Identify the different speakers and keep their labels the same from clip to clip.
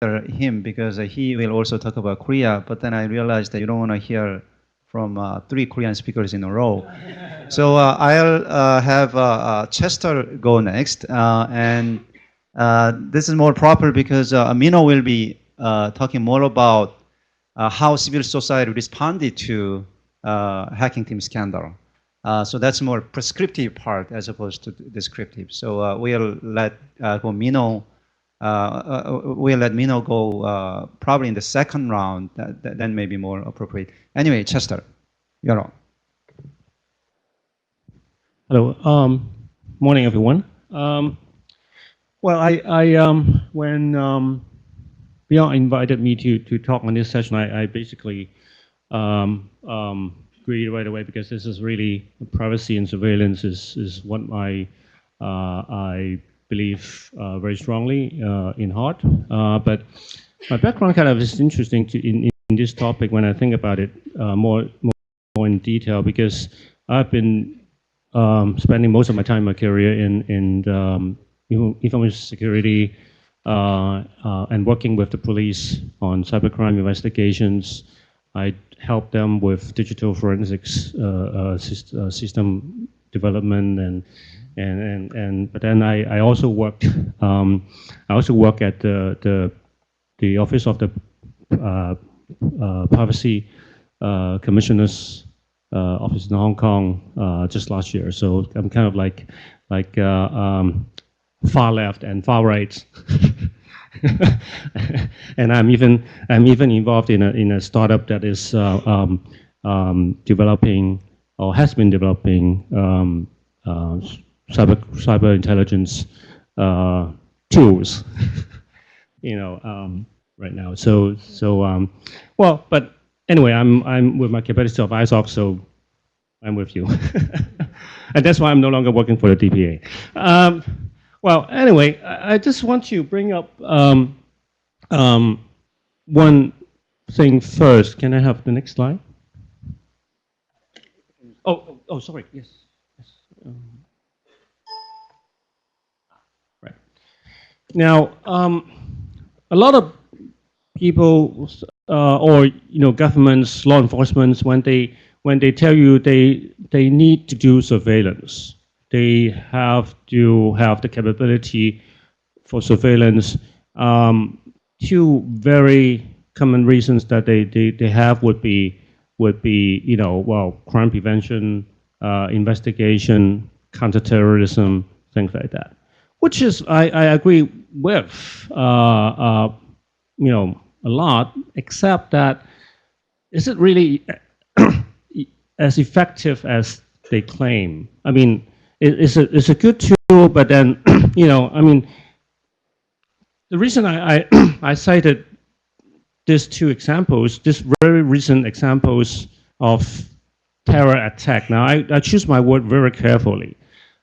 Speaker 1: him because he will also talk about Korea, but then I realized that you don't want to hear from 3 Korean speakers in a row. So I'll have Chester go next, and this is more proper because Mino will be talking more about how civil society responded to hacking team scandal. So that's more prescriptive part as opposed to descriptive. So we'll let go Mino. We'll let Mino go probably in the second round. That may be more appropriate. Anyway, Chester, you're on.
Speaker 2: Hello. Morning, everyone. Well, when Bjorn invited me to talk on this session, I basically agreed right away because this is really privacy and surveillance is what I believe very strongly in heart. But my background kind of is interesting in this topic when I think about it more in detail because I've been spending most of my time in my career in information security and working with the police on cybercrime investigations. I help them with digital forensics system development but then I also worked at the office of the privacy commissioner's office in Hong Kong just last year. So I'm kind of like far left and far right. And I'm even involved in a startup that is developing or has been developing cyber intelligence tools, right now. Well, but anyway, I'm with my competitor of ISOC, so I'm with you, and that's why I'm no longer working for the DPA. Well, anyway, I just want to bring up one thing first. Can I have the next slide? Oh, sorry. Yes. Right. Now, a lot of people or governments, law enforcement, when they tell you they need to do surveillance, they have to have the capability for surveillance. Two very common reasons that they have would be crime prevention, investigation, counterterrorism, things like that. Which is I agree with a lot, except that is it really as effective as they claim? I mean, it's a good tool, but then the reason I cited these two examples, these very recent examples of terror attack. Now I choose my word very carefully.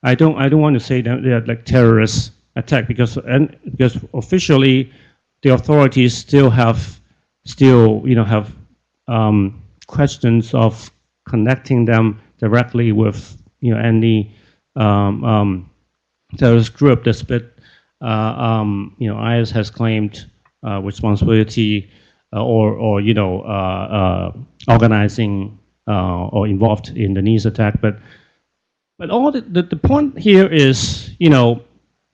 Speaker 2: I don't want to say that they are like terrorist attack because officially the authorities still have questions of connecting them directly with any terrorist group that's been IS has claimed responsibility or organizing or involved in the Nice attack, but all the point here is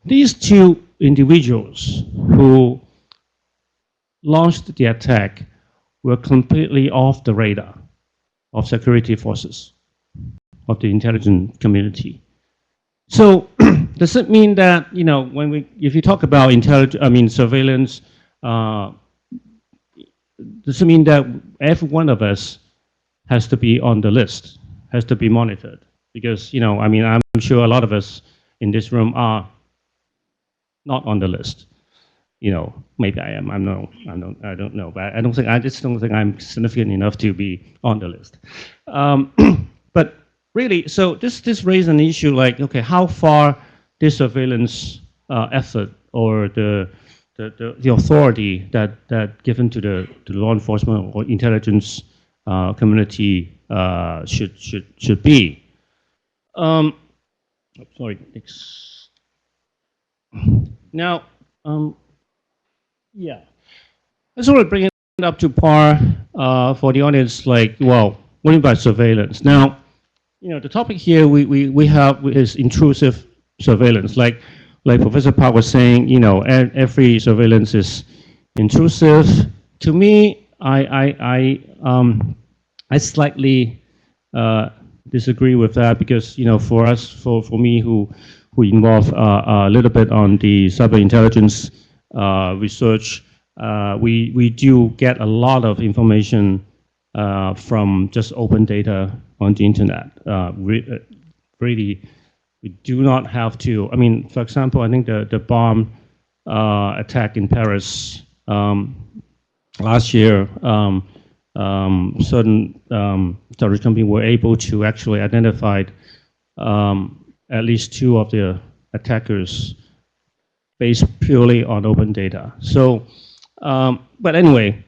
Speaker 2: these two individuals who launched the attack were completely off the radar of security forces, of the intelligence community. So does it mean that if you talk about surveillance, does it mean that every one of us has to be on the list, has to be monitored? Because I'm sure a lot of us in this room are not on the list. Maybe I am. I don't know. But I just don't think I'm significant enough to be on the list. But really, so this raises an issue like, okay, how far this surveillance effort or the authority that given to the law enforcement or intelligence community should be. Sorry. Now, yeah. I sort of bring it up to par for the audience, like, well, what do you mean by surveillance? Now, the topic here we have is intrusive surveillance. Like Professor Park was saying, every surveillance is intrusive. To me, I slightly disagree with that because, for us, for me who involve a little bit on the cyber intelligence research, we do get a lot of information from just open data on the internet. Really, we do not have to. I mean, for example, I think the bomb attack in Paris last year, certain terrorist companies were able to actually identify at least 2 of the attackers based purely on open data. So, but anyway,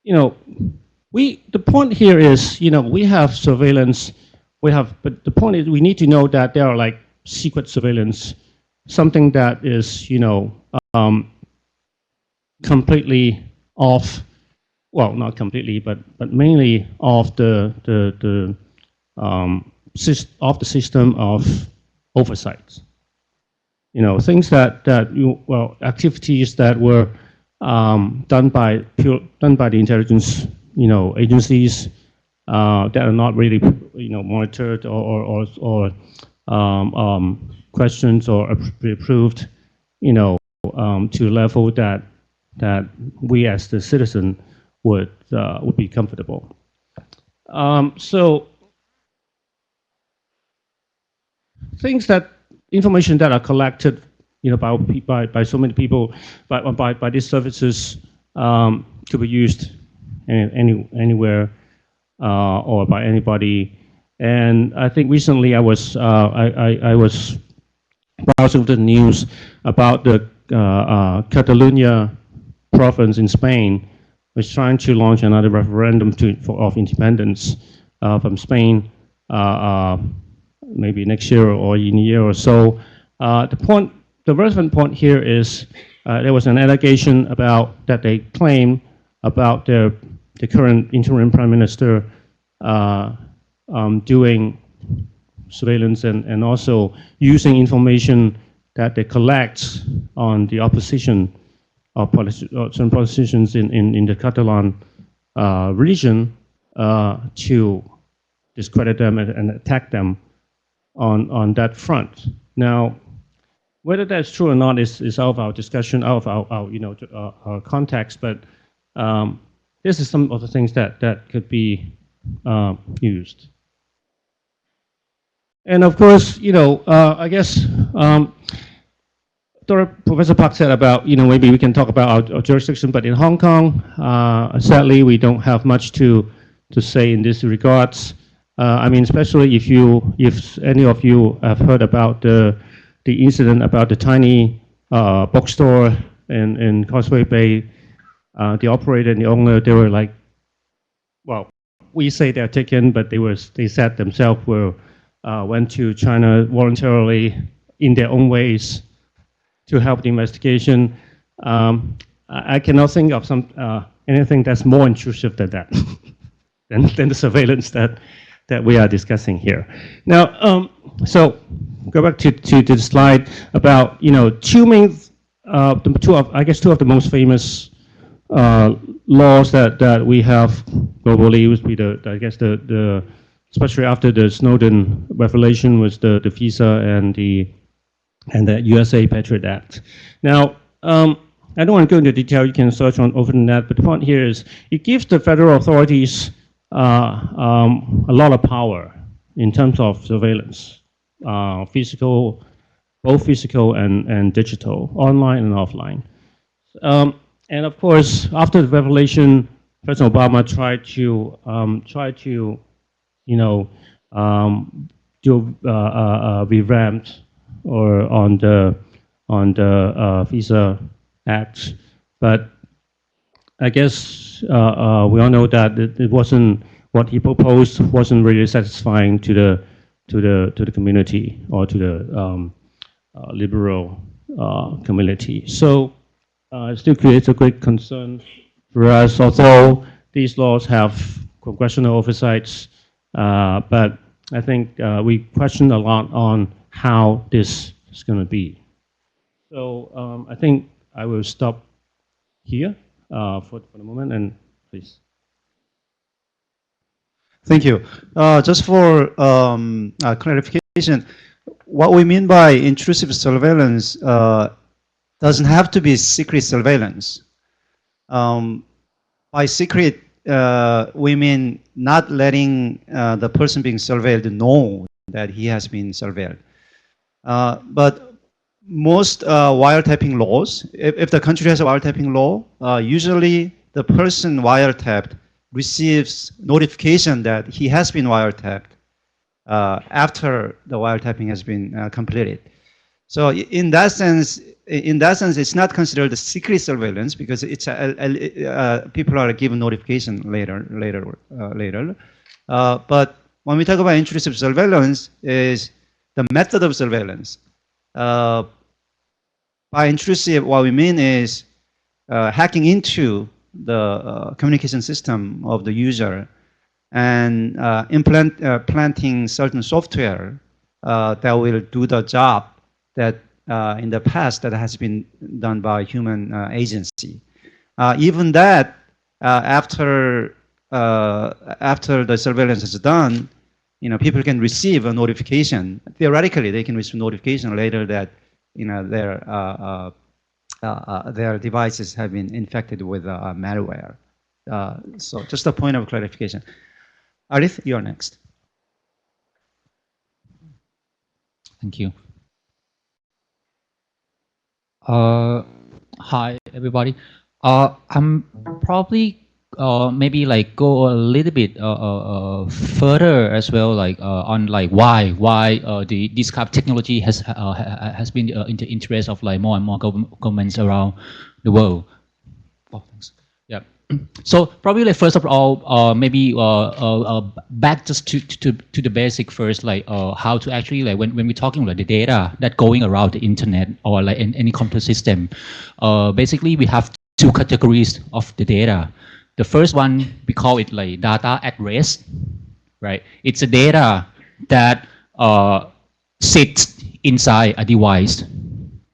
Speaker 2: the point here is, we have surveillance, but the point is we need to know that there are like secret surveillance, something that is, completely off, well, not completely, but mainly off the system of oversight. Things that activities that were done by the intelligence agencies that are not really monitored or questions or approved to a level that we as the citizen would be comfortable. So information that are collected by so many people by these services could be used anywhere or by anybody. And I think recently I was browsing the news about the Catalonia province in Spain was trying to launch another referendum of independence from Spain maybe next year or in a year or so. The relevant point here is there was an allegation about that they claim about the current interim prime minister doing surveillance and also using information that they collect on the opposition or some politicians in the Catalan region to discredit them and attack them on that front. Now, whether that's true or not is out of our discussion, out of our context, but this is some of the things that could be used. And of course, I guess Professor Park said about, maybe we can talk about our jurisdiction, but in Hong Kong, sadly, we don't have much to say in this regards. I mean, especially if any of you have heard about the incident about the tiny bookstore in Causeway Bay, the operator and the owner, they were like, well, we say they're taken, but they said themselves went to China voluntarily in their own ways to help the investigation. I cannot think of anything that's more intrusive than that, than the surveillance that we are discussing here. Now, so go back to the slide about two of the most famous laws that we have globally would be the especially after the Snowden revelation was the FISA and the USA Patriot Act. Now, I don't want to go into detail. You can search on over the net, but the point here is it gives the federal authorities a lot of power in terms of surveillance, both physical and digital, online and offline. And of course, after the revelation, President Obama tried to do revamp or on the FISA Act, but I guess we all know that it wasn't what he proposed wasn't really satisfying to the community or to the liberal community. So it still creates a great concern Whereas although these laws have congressional oversights, but I think we question a lot on how this is going to be. So I think I will stop here for the moment, and please.
Speaker 1: Thank you. Just for clarification, what we mean by intrusive surveillance doesn't have to be secret surveillance. By secret, we mean not letting the person being surveilled know that he has been surveilled. But most wiretapping laws, if the country has a wiretapping law, usually the person wiretapped receives notification that he has been wiretapped after the wiretapping has been completed. So in that sense, it's not considered a secret surveillance because it's people are given notification later. But when we talk about intrusive surveillance, is the method of surveillance. By intrusive, what we mean is hacking into the communication system of the user and planting certain software that will do the job that in the past that has been done by human agency. Even that, after the surveillance is done, people can receive a notification. Theoretically, they can receive notification later that their devices have been infected with malware. So just a point of clarification. Arif, you're next.
Speaker 3: Thank you. Hi, everybody. I'm probably maybe like go a little bit further as well, like on like why this kind of technology has been in the interest of like more and more governments around the world. Oh, thanks. Yeah. So probably like first of all, maybe back just to the basic first, like how to actually like when we're talking about the data that going around the internet or like in any computer system, basically we have two categories of the data. The first one, we call it like data at rest, right? It's a data that sits inside a device,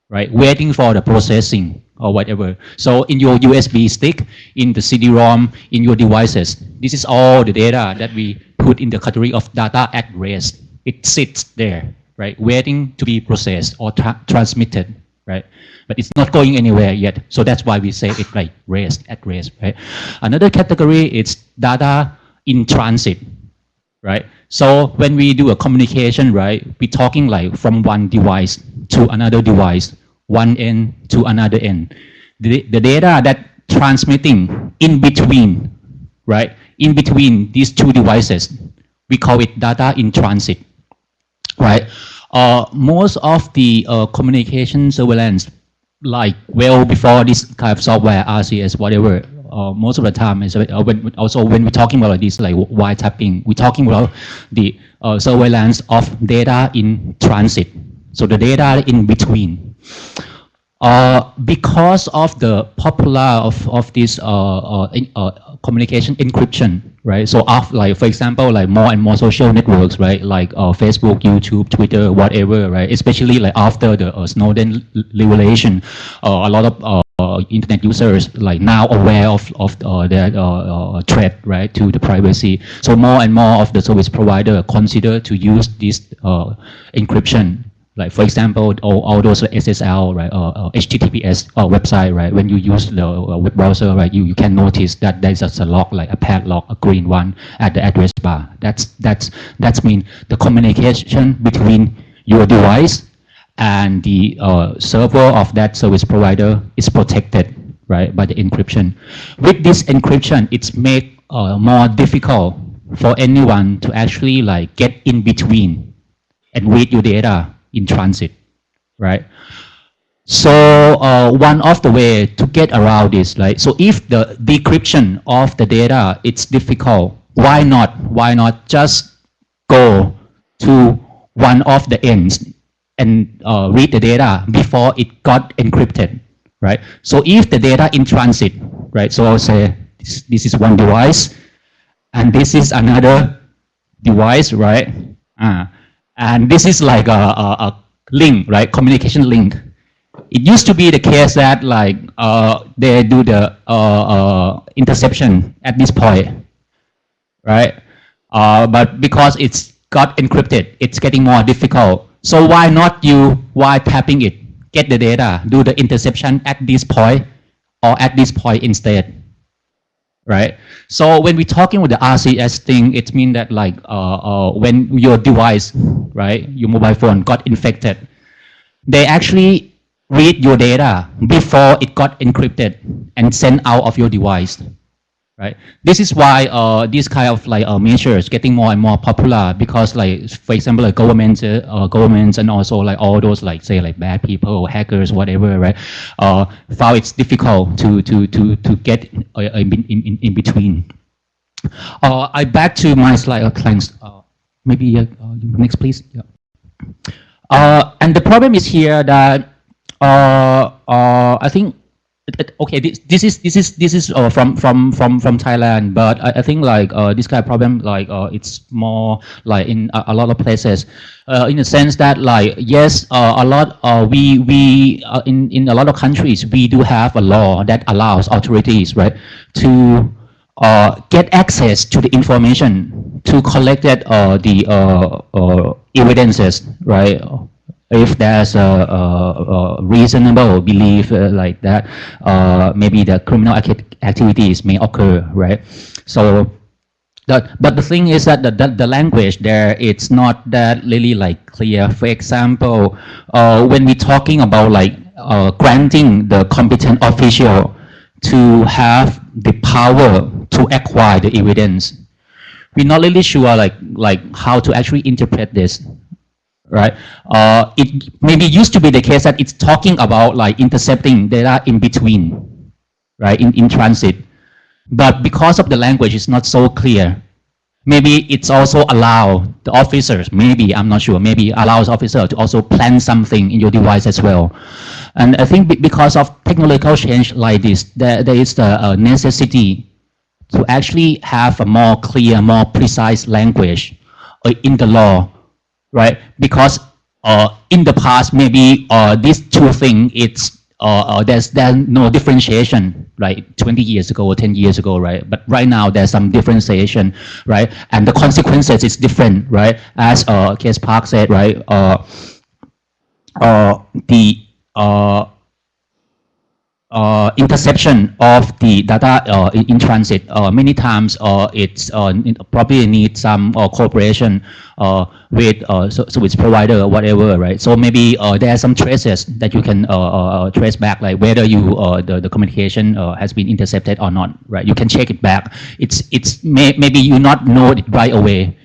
Speaker 3: right? Waiting for the processing or whatever. So in your USB stick, in the CD-ROM, in your devices, this is all the data that we put in the category of data at rest. It sits there, right? Waiting to be processed or transmitted, right? But it's not going anywhere yet. So that's why we say it like at rest, right? Another category is data in transit, right? So when we do a communication, right, we're talking like from one device to another device, one end to another end. The data that transmitting in between, right, in between these two devices, we call it data in transit, right? Most of the communication surveillance, like well before this kind of software, RCS, whatever, most of the time is when we're talking about this like wiretapping, we're talking about the surveillance of data in transit. So the data in between. Because of the popular of this communication encryption, right? So like for example, like more and more social networks, right? Like Facebook, YouTube, Twitter, whatever, right? Especially like after the Snowden revelation, a lot of internet users like now aware of their threat, right, to the privacy. So more and more of the service provider consider to use this encryption. Like for example, all those SSL, right, HTTPS website, right? When you use the web browser, right, you can notice that there's a lock, like a padlock, a green one at the address bar. That's mean the communication between your device and the server of that service provider is protected, right, by the encryption. With this encryption, it's made more difficult for anyone to actually like get in between and read your data in transit, right? So one of the way to get around this, right? So if the decryption of the data it's difficult, why not just go to one of the ends and read the data before it got encrypted, right? So if the data in transit right? So I'll say this is one device, and this is another device, right? And this is like a link, right? Communication link. It used to be the case that like they do the interception at this point, right? But because it's got encrypted, it's getting more difficult. So why not you tapping it, get the data, do the interception at this point or at this point instead, right? So when we're talking with the RCS thing, it means that like when your device, right, your mobile phone got infected, they actually read your data before it got encrypted and sent out of your device, right? This is why these kind of like measures getting more and more popular, because like, for example, like governments and also like all those like say like bad people, hackers, whatever, right? Found it's difficult to get in between. I back to my slide. Thanks. Maybe next, please. Yeah. And the problem is here that I think. Okay, this is from Thailand, but I think like this kind of problem like it's more like in a lot of places, in the sense that like yes, a lot we in a lot of countries we do have a law that allows authorities, right, to get access to the information, to collect that the evidences, right? If there's a reasonable belief like that, maybe the criminal activities may occur, right? So, but the thing is that the language there, it's not that really like clear. For example, when we're talking about like granting the competent official to have the power to acquire the evidence, we're not really sure like how to actually interpret this. Right, it maybe used to be the case that it's talking about like intercepting data in between, right, in transit. But because of the language, it's not so clear. Maybe it's also allow the officers, maybe, I'm not sure, maybe allows officer to also plan something in your device as well. And I think because of technological change like this, there is the necessity to actually have a more clear, more precise language in the law. Right, because in the past maybe these two things, it's there's no differentiation, right? 20 years ago or 10 years ago, right? But right now there's some differentiation, right? And the consequences is different, right? As Case Park said, right? The interception of the data in transit, many times it's probably needs some cooperation with service provider or whatever, right? So maybe there are some traces that you can trace back, like whether you the communication has been intercepted or not, right? You can check it back. Maybe you not know it right away,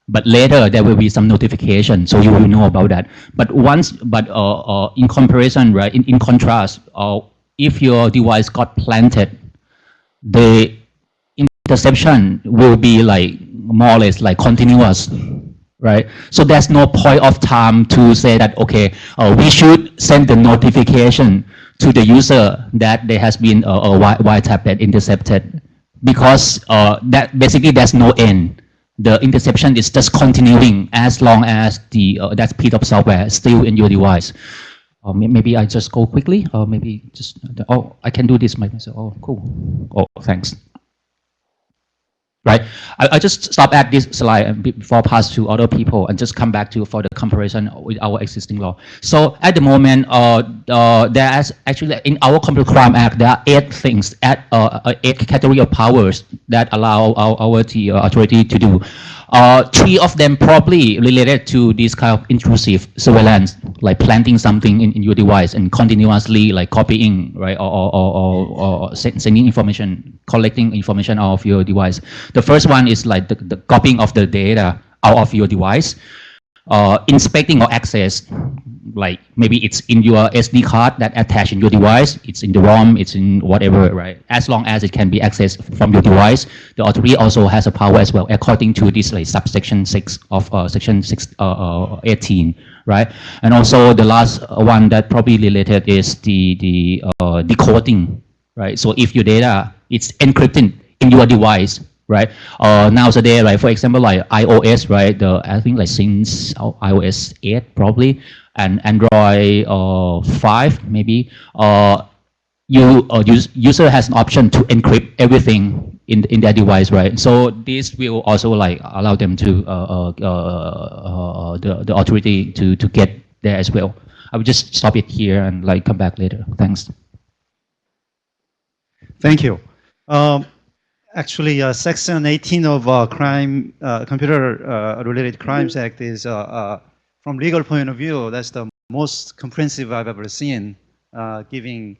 Speaker 3: but later there will be some notification, so you will know about that. But in comparison, right? In contrast, if your device got planted, the interception will be like more or less like continuous, right? So there's no point of time to say that, okay, we should send the notification to the user that there has been a wiretap that intercepted, because that basically there's no end. The interception is just continuing as long as the that piece of software is still in your device. Maybe I just go quickly, or maybe just, I can do this myself. Oh, cool. Oh, thanks. Right, I just stop at this slide before pass to other people and just come back to for the comparison with our existing law. So at the moment, there is actually in our Computer Crime Act there are 8 things, 8 category of powers that allow our authority to do. 3 of them probably related to this kind of intrusive surveillance, like planting something in your device and continuously like copying, right, or sending information, collecting information out of your device. The first one is like the copying of the data out of your device. Inspecting or access, like maybe it's in your SD card that attached in your device, it's in the ROM, it's in whatever, right? As long as it can be accessed from your device, the authority also has a power as well, according to this like subsection 6 of section 18, right? And also the last one that probably related is the decoding, right? So if your data it's encrypted in your device, right? Nowadays, like for example, like iOS, right? I think like since iOS 8 probably, and Android 5 maybe. User has an option to encrypt everything in their device, right? So this will also like allow them to the authority to get there as well. I will just stop it here and like come back later. Thanks.
Speaker 1: Thank you. Actually, Section 18 of Computer-Related Crimes Act is, from legal point of view, that's the most comprehensive I've ever seen, giving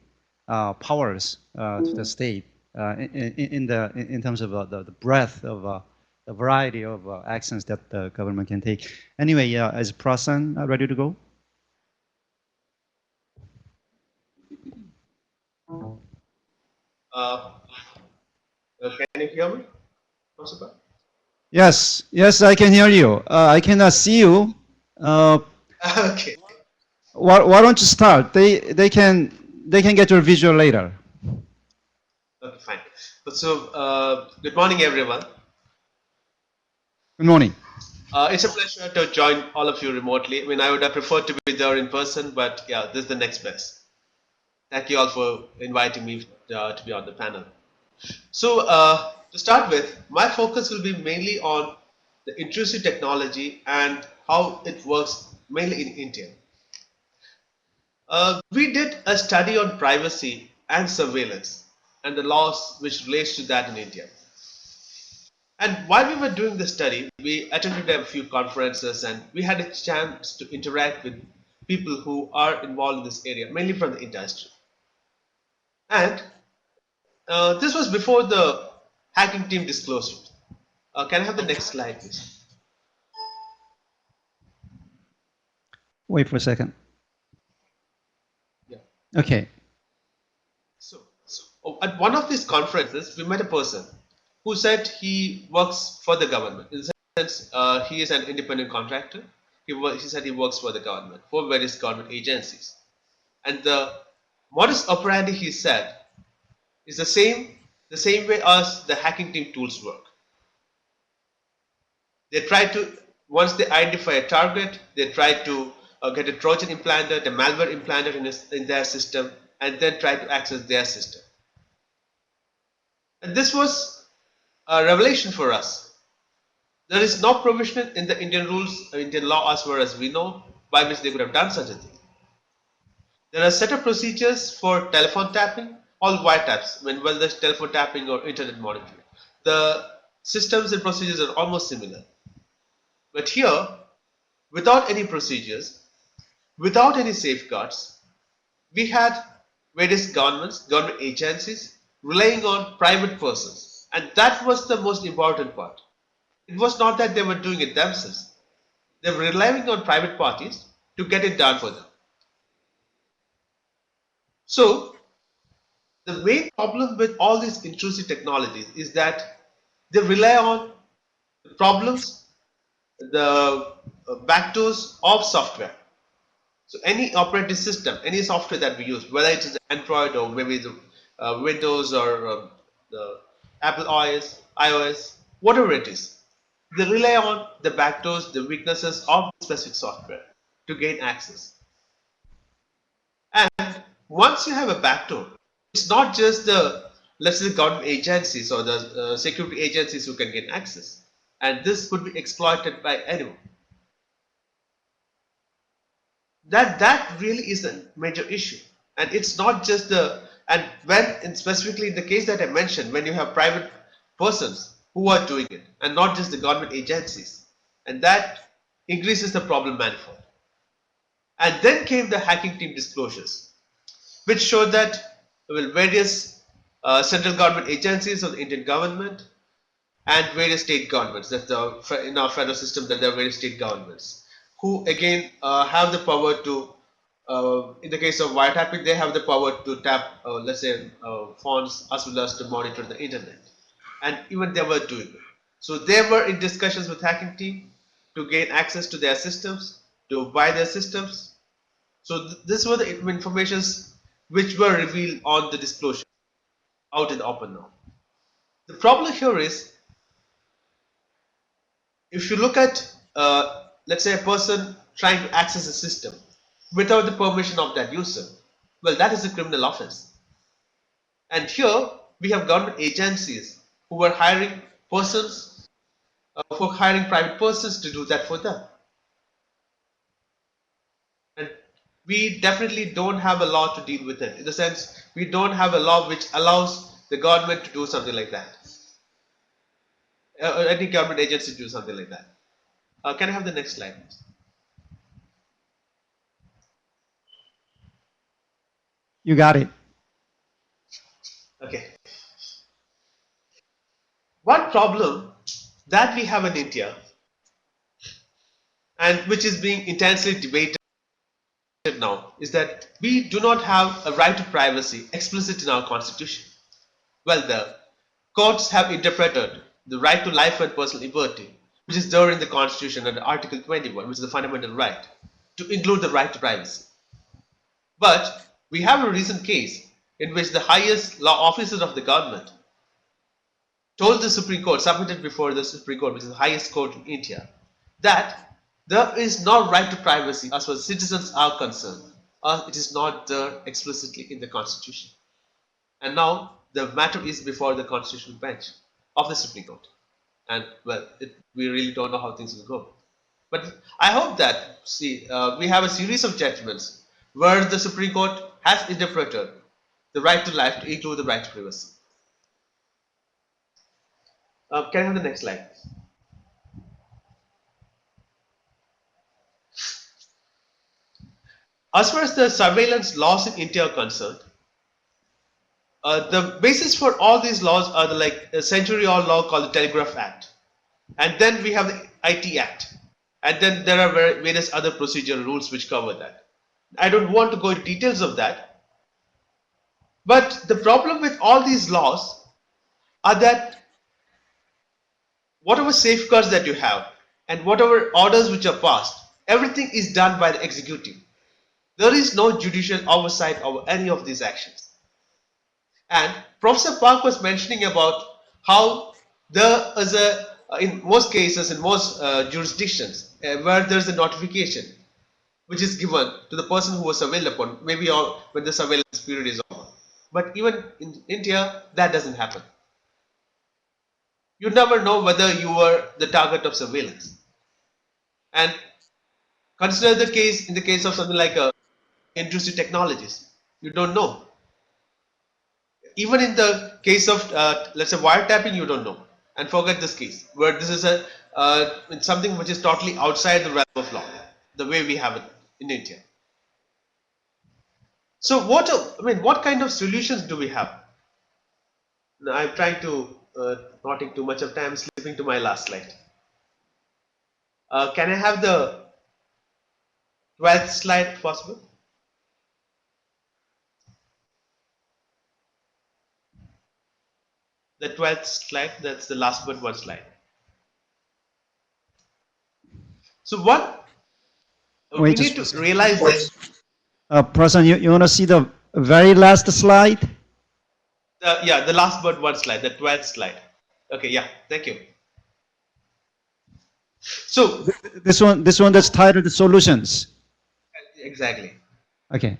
Speaker 1: powers to the state in terms of the breadth of the variety of actions that the government can take. Anyway, is Prasan ready to go?
Speaker 4: Can you hear me?
Speaker 1: Yes, yes, I can hear you. I cannot see you.
Speaker 4: Okay.
Speaker 1: Why don't you start? They can get your visual later.
Speaker 4: Okay, fine. So, good morning, everyone.
Speaker 1: Good morning.
Speaker 4: It's a pleasure to join all of you remotely. I mean, I would have preferred to be there in person, but yeah, this is the next best. Thank you all for inviting me to be on the panel. So, to start with, my focus will be mainly on the intrusive technology and how it works mainly in India. We did a study on privacy and surveillance and the laws which relates to that in India. And while we were doing the study, we attended a few conferences and we had a chance to interact with people who are involved in this area, mainly from the industry. And this was before the hacking team disclosure. Can I have the next slide, please?
Speaker 1: Wait for a second.
Speaker 4: Yeah.
Speaker 1: Okay.
Speaker 4: So at one of these conferences, we met a person who said he works for the government. In the sense, he is an independent contractor. He said he works for the government, for various government agencies. And the modus operandi, he said, is the same way as the hacking team tools work. They try to, once they identify a target, they try to get a Trojan implanted, a malware implanted in their system, and then try to access their system. And this was a revelation for us. There is no provision in the Indian rules, Indian law as far as we know, by which they could have done such a thing. There are set of procedures for telephone tapping, all wiretaps, whether there's telephone tapping or internet monitoring. The systems and procedures are almost similar. But here, without any procedures, without any safeguards, we had various government agencies relying on private persons. And that was the most important part. It was not that they were doing it themselves. They were relying on private parties to get it done for them. So, the main problem with all these intrusive technologies is that they rely on the problems, the backdoors of software. So any operating system, any software that we use, whether it is Android or maybe the Windows or the Apple iOS, whatever it is, they rely on the backdoors, the weaknesses of specific software to gain access. And once you have a backdoor, it's not just the, let's say, government agencies or the security agencies who can gain access. And this could be exploited by anyone. That really is a major issue. And it's not just specifically in the case that I mentioned, when you have private persons who are doing it and not just the government agencies. And that increases the problem manifold. And then came the hacking team disclosures, which showed that various central government agencies of the Indian government and various state governments, that in our federal system, that there are various state governments who again have the power to, in the case of wiretapping, they have the power to tap, let's say, phones as well as to monitor the internet. And even they were doing it. So they were in discussions with hacking team to gain access to their systems, to buy their systems. So this were the informations which were revealed on the disclosure out in the open now. The problem here is, if you look at, let's say, a person trying to access a system without the permission of that user, well, that is a criminal offense. And here we have government agencies who are hiring persons, for hiring private persons to do that for them. And we definitely don't have a law to deal with it. In the sense, we don't have a law which allows the government to do something like that. Any government agency to do something like that. Can I have the next slide, please?
Speaker 1: You got it.
Speaker 4: Okay. One problem that we have in India, and which is being intensely debated now, is that we do not have a right to privacy explicit in our constitution. Well, the courts have interpreted the right to life and personal liberty, which is there in the constitution under Article 21, which is the fundamental right, to include the right to privacy. But we have a recent case in which the highest law officer of the government told the Supreme Court, submitted before the Supreme Court, which is the highest court in India, that there is no right to privacy as far as citizens are concerned, or it is not there explicitly in the Constitution. And now the matter is before the constitutional bench of the Supreme Court. And well, we really don't know how things will go. But I hope that, we have a series of judgments where the Supreme Court has interpreted the right to life to include the right to privacy. Can I have the next slide? As far as the surveillance laws in India are concerned, the basis for all these laws are like a century-old law called the Telegraph Act, and then we have the IT Act, and then there are various other procedural rules which cover that. I don't want to go into details of that, but the problem with all these laws are that whatever safeguards that you have and whatever orders which are passed, everything is done by the executive. There is no judicial oversight over any of these actions. And Professor Park was mentioning about how there is in most cases, in most jurisdictions, where there is a notification which is given to the person who was surveilled upon, maybe when the surveillance period is over. But even in India, that doesn't happen. You never know whether you were the target of surveillance. And consider the case in the case of something like intrusive technologies. You don't know. Even in the case of, let's say, wiretapping, you don't know. And forget this case, where this is something which is totally outside the realm of law, the way we have it in India. So what kind of solutions do we have? Now, I'm trying to not take too much of time, slipping to my last slide. Can I have the 12th slide if possible? The 12th slide, that's the last but one slide. So what we need to realize that
Speaker 1: Prasan, you want to see the very last slide?
Speaker 4: yeah, the last but one slide, the 12th slide. Okay, yeah, thank you. So
Speaker 1: this one that's titled Solutions.
Speaker 4: Exactly.
Speaker 1: Okay.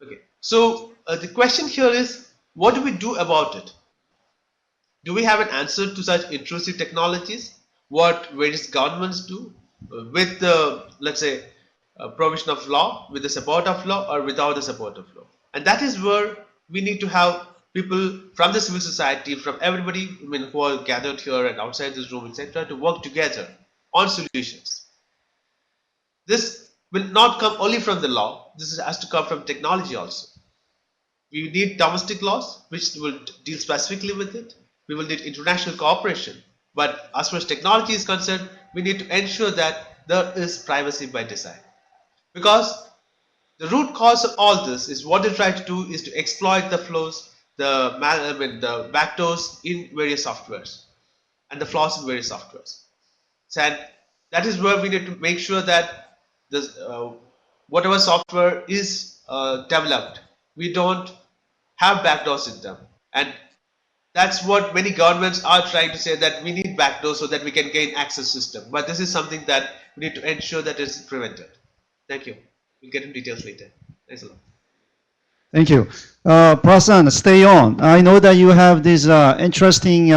Speaker 4: Okay. So the question here is, what do we do about it? Do we have an answer to such intrusive technologies? What various governments do with the, let's say, provision of law, with the support of law, or without the support of law? And that is where we need to have people from the civil society, from everybody who are gathered here and outside this room, etc., to work together on solutions. This will not come only from the law. This has to come from technology also. We need domestic laws which will deal specifically with it. We will need international cooperation. But as far as technology is concerned, we need to ensure that there is privacy by design. Because the root cause of all this is what they try to do is to exploit the flows, the backdoors in various softwares and the flaws in various softwares. And that is where we need to make sure that this, whatever software is developed, we don't have backdoors in them. And That's what many governments are trying to say, that we need backdoors so that we can gain access system. But this is something that we need to ensure that is prevented. Thank you. We'll get into details later. Thanks a lot.
Speaker 1: Thank you. Prasan, stay on. I know that you have these interesting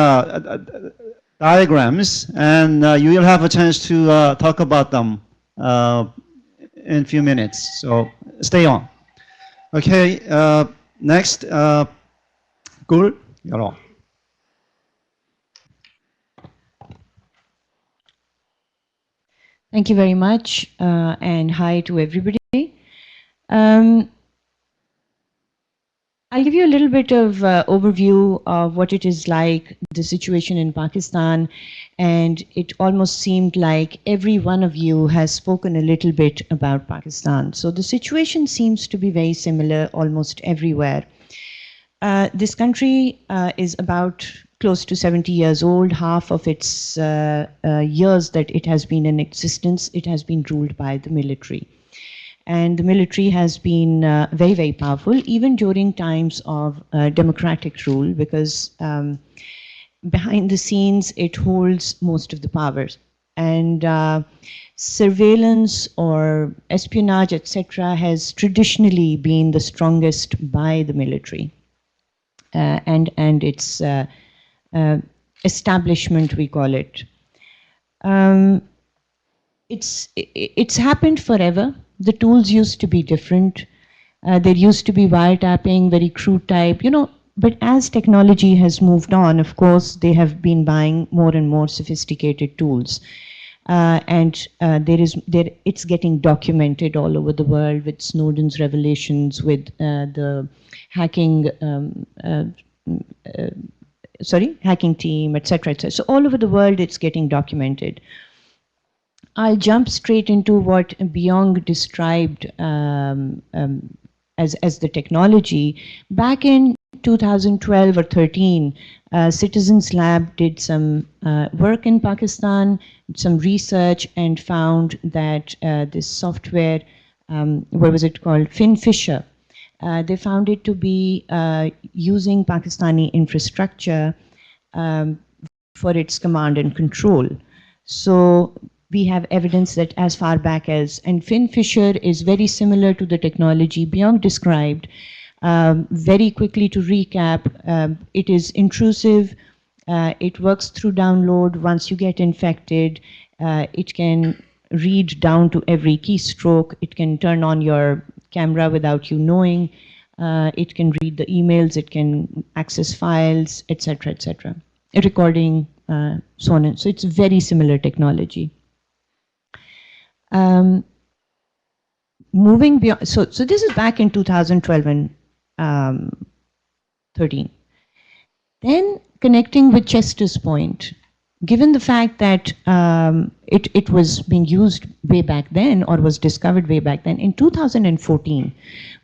Speaker 1: diagrams, and you will have a chance to talk about them in a few minutes. So stay on. Okay. Next, Gul, you're on.
Speaker 5: Thank you very much, and hi to everybody. I'll give you a little bit of overview of what it is like, the situation in Pakistan, and it almost seemed like every one of you has spoken a little bit about Pakistan. So the situation seems to be very similar almost everywhere. This country is about close to 70 years old. Half of its years that it has been in existence, it has been ruled by the military. And the military has been very, very powerful, even during times of democratic rule, because behind the scenes, it holds most of the powers. And surveillance or espionage, etc., has traditionally been the strongest by the military. And its establishment, we call it. It's happened forever. The tools used to be different. There used to be wiretapping, very crude type, but as technology has moved on, of course, they have been buying more and more sophisticated tools. It's getting documented all over the world with Snowden's revelations, with the hacking hacking team, etc., etc. So all over the world, it's getting documented. I'll jump straight into what Byung described as the technology. Back in 2012 or 13, Citizens Lab did some work in Pakistan, some research, and found that this software, what was it called, FinFisher, they found it to be using Pakistani infrastructure for its command and control. So we have evidence that as far back as, and FinFisher is very similar to the technology Byung described. Very quickly to recap, it is intrusive, it works through download. Once you get infected, it can read down to every keystroke, it can turn on your camera without you knowing, it can read the emails, it can access files, etc., etc., recording, so on. And so it's very similar technology. Moving beyond, so this is back in 2012 and 13. Then connecting with Chester's point, given the fact that it was being used way back then, or was discovered way back then, in 2014,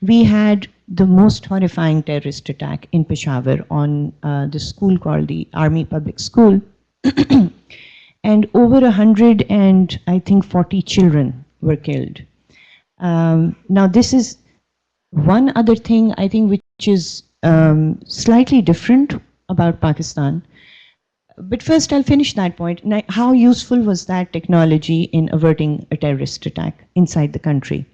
Speaker 5: we had the most horrifying terrorist attack in Peshawar on the school called the Army Public School. And over 140 children were killed. Now this is one other thing I think which is slightly different about Pakistan. But first I'll finish that point. Now, how useful was that technology in averting a terrorist attack inside the country?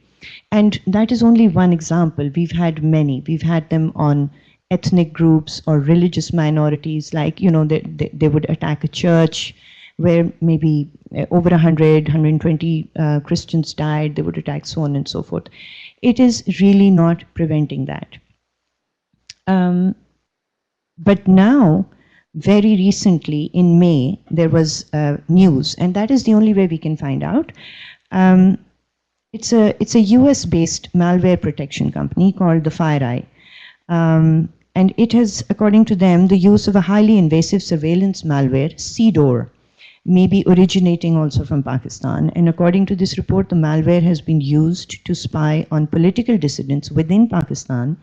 Speaker 5: And that is only one example. We've had many. We've had them on ethnic groups or religious minorities, like, they would attack a church where maybe over 120 Christians died, they would attack, so on and so forth. It is really not preventing that. But now, very recently, in May, there was news, and that is the only way we can find out. It's a US-based malware protection company called the FireEye. And it has, according to them, the use of a highly invasive surveillance malware, CDOR, may be originating also from Pakistan. And according to this report, the malware has been used to spy on political dissidents within Pakistan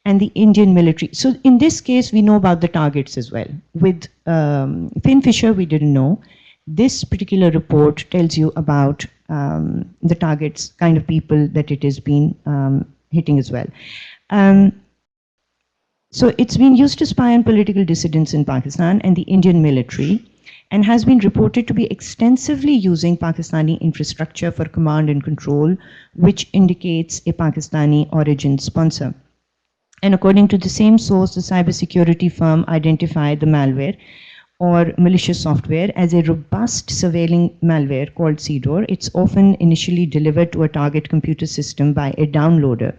Speaker 5: and the Indian military. So in this case, we know about the targets as well. With FinFisher, we didn't know. This particular report tells you about the targets, kind of people that it has been hitting as well. So it's been used to spy on political dissidents in Pakistan and the Indian military, and has been reported to be extensively using Pakistani infrastructure for command and control, which indicates a Pakistani origin sponsor. And according to the same source, the cybersecurity firm identified the malware or malicious software as a robust surveilling malware called CDOR. It's often initially delivered to a target computer system by a downloader.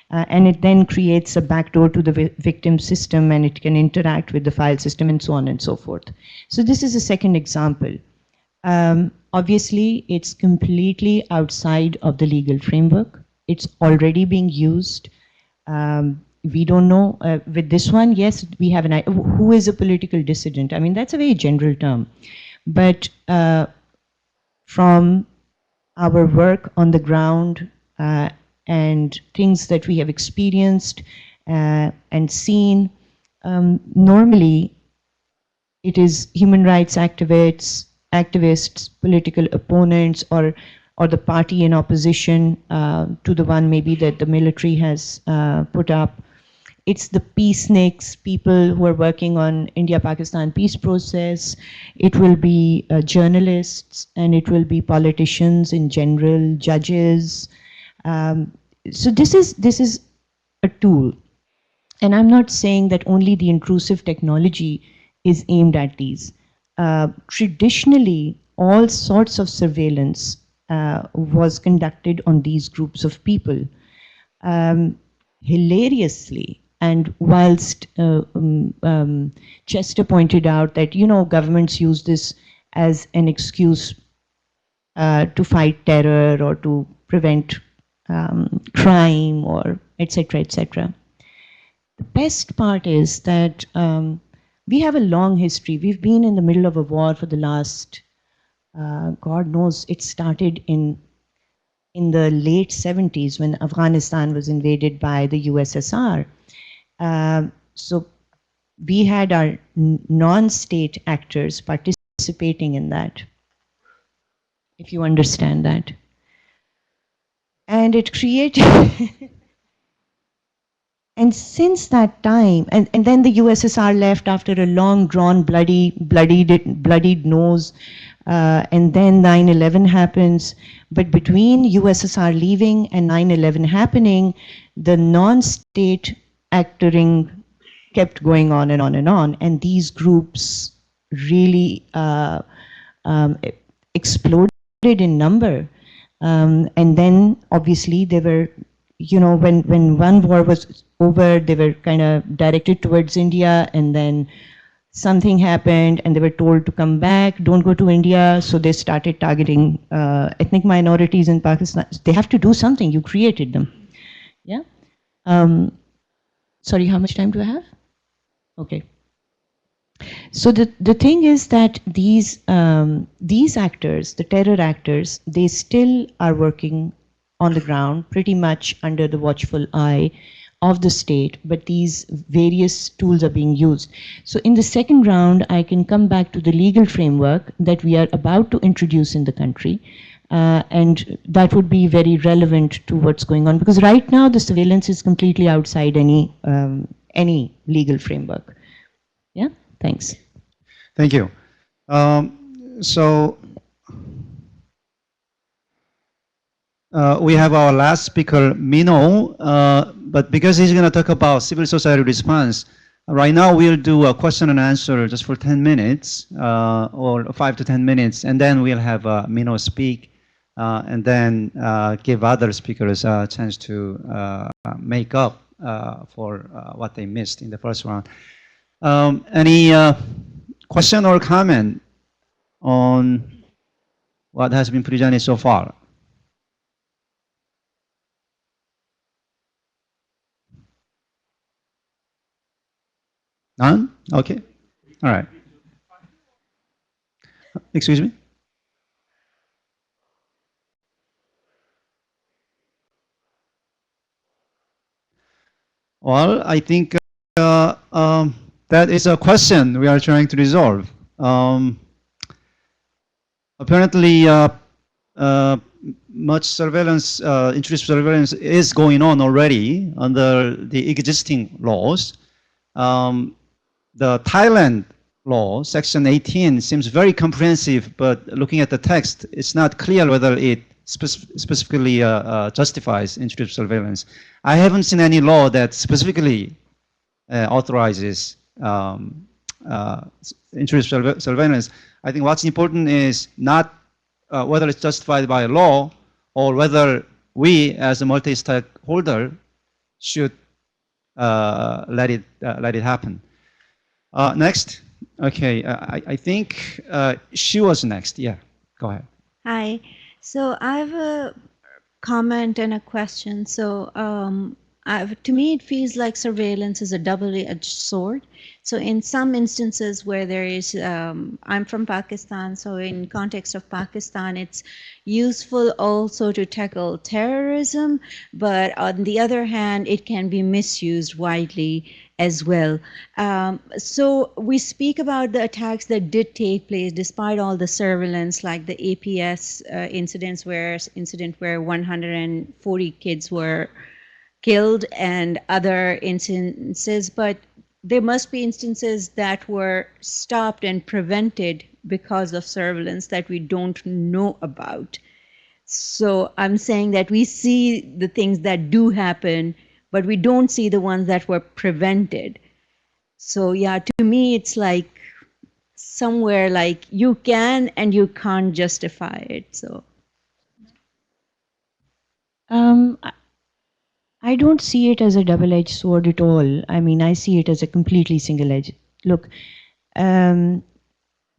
Speaker 5: And it then creates a backdoor to the victim system, and it can interact with the file system and so on and so forth. So this is a second example. Obviously, it's completely outside of the legal framework. It's already being used. We don't know, with this one, yes, we have an idea. Who is a political dissident? I mean, that's a very general term. But from our work on the ground, and things that we have experienced and seen, normally it is human rights activists, political opponents, or the party in opposition to the one maybe that the military has put up. It's the peaceniks, people who are working on India-Pakistan peace process. It will be journalists, and it will be politicians in general, judges. So this is a tool, and I'm not saying that only the intrusive technology is aimed at these. Traditionally, all sorts of surveillance was conducted on these groups of people. Hilariously, and whilst Chester pointed out that, you know, governments use this as an excuse to fight terror or to prevent crime, or etc., etc. The best part is that we have a long history. We've been in the middle of a war for the last, God knows, it started in the late 70s when Afghanistan was invaded by the USSR. So we had our non-state actors participating in that, if you understand that. And it created, and since that time, and then the USSR left after a long drawn bloodied nose, and then 9/11 happens. But between USSR leaving and 9/11 happening, the non-state actoring kept going on and on and on, and these groups really exploded in number. And then obviously they were, you know, when one war was over, they were kind of directed towards India, and then something happened and they were told to come back, don't go to India. So they started targeting ethnic minorities in Pakistan. They have to do something, you created them. Yeah. Sorry, how much time do I have? Okay. So the thing is that these actors, the terror actors, they still are working on the ground pretty much under the watchful eye of the state, but these various tools are being used. So in the second round, I can come back to the legal framework that we are about to introduce in the country, and that would be very relevant to what's going on, because right now the surveillance is completely outside any legal framework. Yeah. Thanks.
Speaker 1: Thank you. So we have our last speaker, Mino, but because he's going to talk about civil society response, right now we'll do a question and answer just for 10 minutes, or 5 to 10 minutes, and then we'll have Mino speak, and then give other speakers a chance to make up for what they missed in the first round. Any question or comment on what has been presented so far? None? Okay. All right. Excuse me? Well, I think that is a question we are trying to resolve. Apparently, much surveillance, intrusive surveillance is going on already under the existing laws. The Thailand law, section 18, seems very comprehensive, but looking at the text, it's not clear whether it specifically justifies intrusive surveillance. I haven't seen any law that specifically authorizes intrusive surveillance. I think what's important is not whether it's justified by law or whether we, as a multi-stakeholder, should let it happen. Next. Okay, I think she was next. Yeah, go ahead.
Speaker 6: Hi. So I have a comment and a question. So to me, it feels like surveillance is a double-edged sword. So in some instances where there is, I'm from Pakistan, so in context of Pakistan, it's useful also to tackle terrorism, but on the other hand, it can be misused widely as well. So we speak about the attacks that did take place despite all the surveillance, like the APS incident where 140 kids were killed and other instances, but there must be instances that were stopped and prevented because of surveillance that we don't know about. So I'm saying that we see the things that do happen, but we don't see the ones that were prevented. So yeah, to me, it's like somewhere like you can and you can't justify it. So
Speaker 5: I don't see it as a double-edged sword at all. I mean, I see it as a completely single-edged. Look, there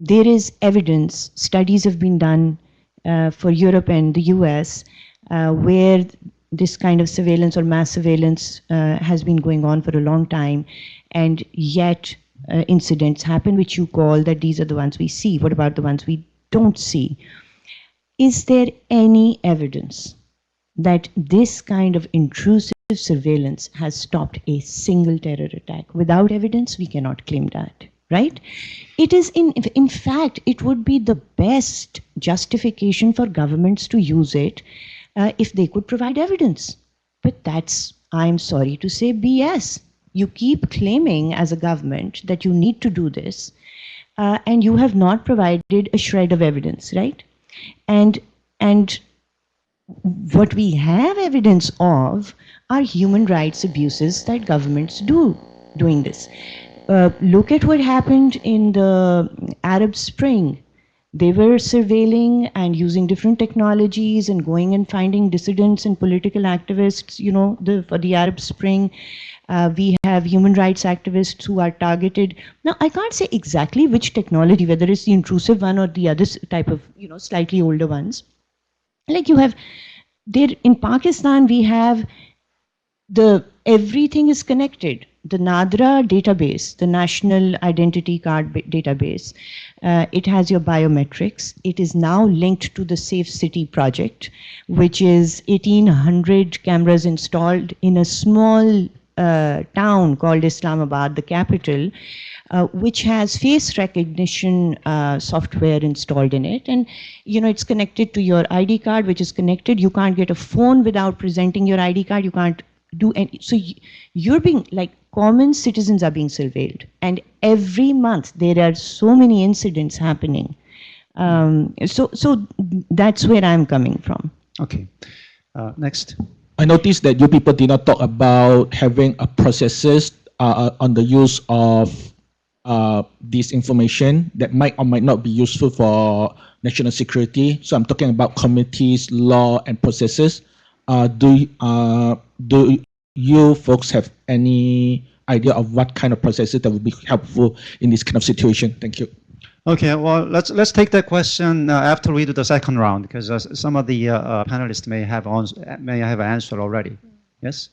Speaker 5: is evidence, studies have been done for Europe and the US where this kind of surveillance or mass surveillance has been going on for a long time, and yet incidents happen which you call that these are the ones we see. What about the ones we don't see? Is there any evidence that this kind of intrusive surveillance has stopped a single terror attack? Without evidence, we cannot claim that, right? It is, in fact, it would be the best justification for governments to use it if they could provide evidence. But that's, I'm sorry to say, BS. You keep claiming as a government that you need to do this, and you have not provided a shred of evidence, right? And what we have evidence of are human rights abuses that governments do doing this. Look at what happened in the Arab Spring. They were surveilling and using different technologies and going and finding dissidents and political activists, you know, for the Arab Spring. We have human rights activists who are targeted. Now, I can't say exactly which technology, whether it's the intrusive one or the other type of, you know, slightly older ones. Like you have, there in Pakistan, we have everything is connected. The NADRA database, the National Identity Card database, it has your biometrics. It is now linked to the Safe City project, which is 1,800 cameras installed in a small town called Islamabad, the capital, which has face recognition software installed in it. And, you know, it's connected to your ID card, which is connected. You can't get a phone without presenting your ID card. You can't do any. So you're being, like, common citizens are being surveilled. And every month there are so many incidents happening. So that's where I'm coming from.
Speaker 1: Okay. Next.
Speaker 7: I noticed that you people did not talk about having a processes on the use of this information that might or might not be useful for national security. So I'm talking about committees, law, and processes. Do you folks have any idea of what kind of processes that would be helpful in this kind of situation? Thank you.
Speaker 1: Okay, well, let's take that question after we do the second round, because some of the panelists may have an answer already. Yes,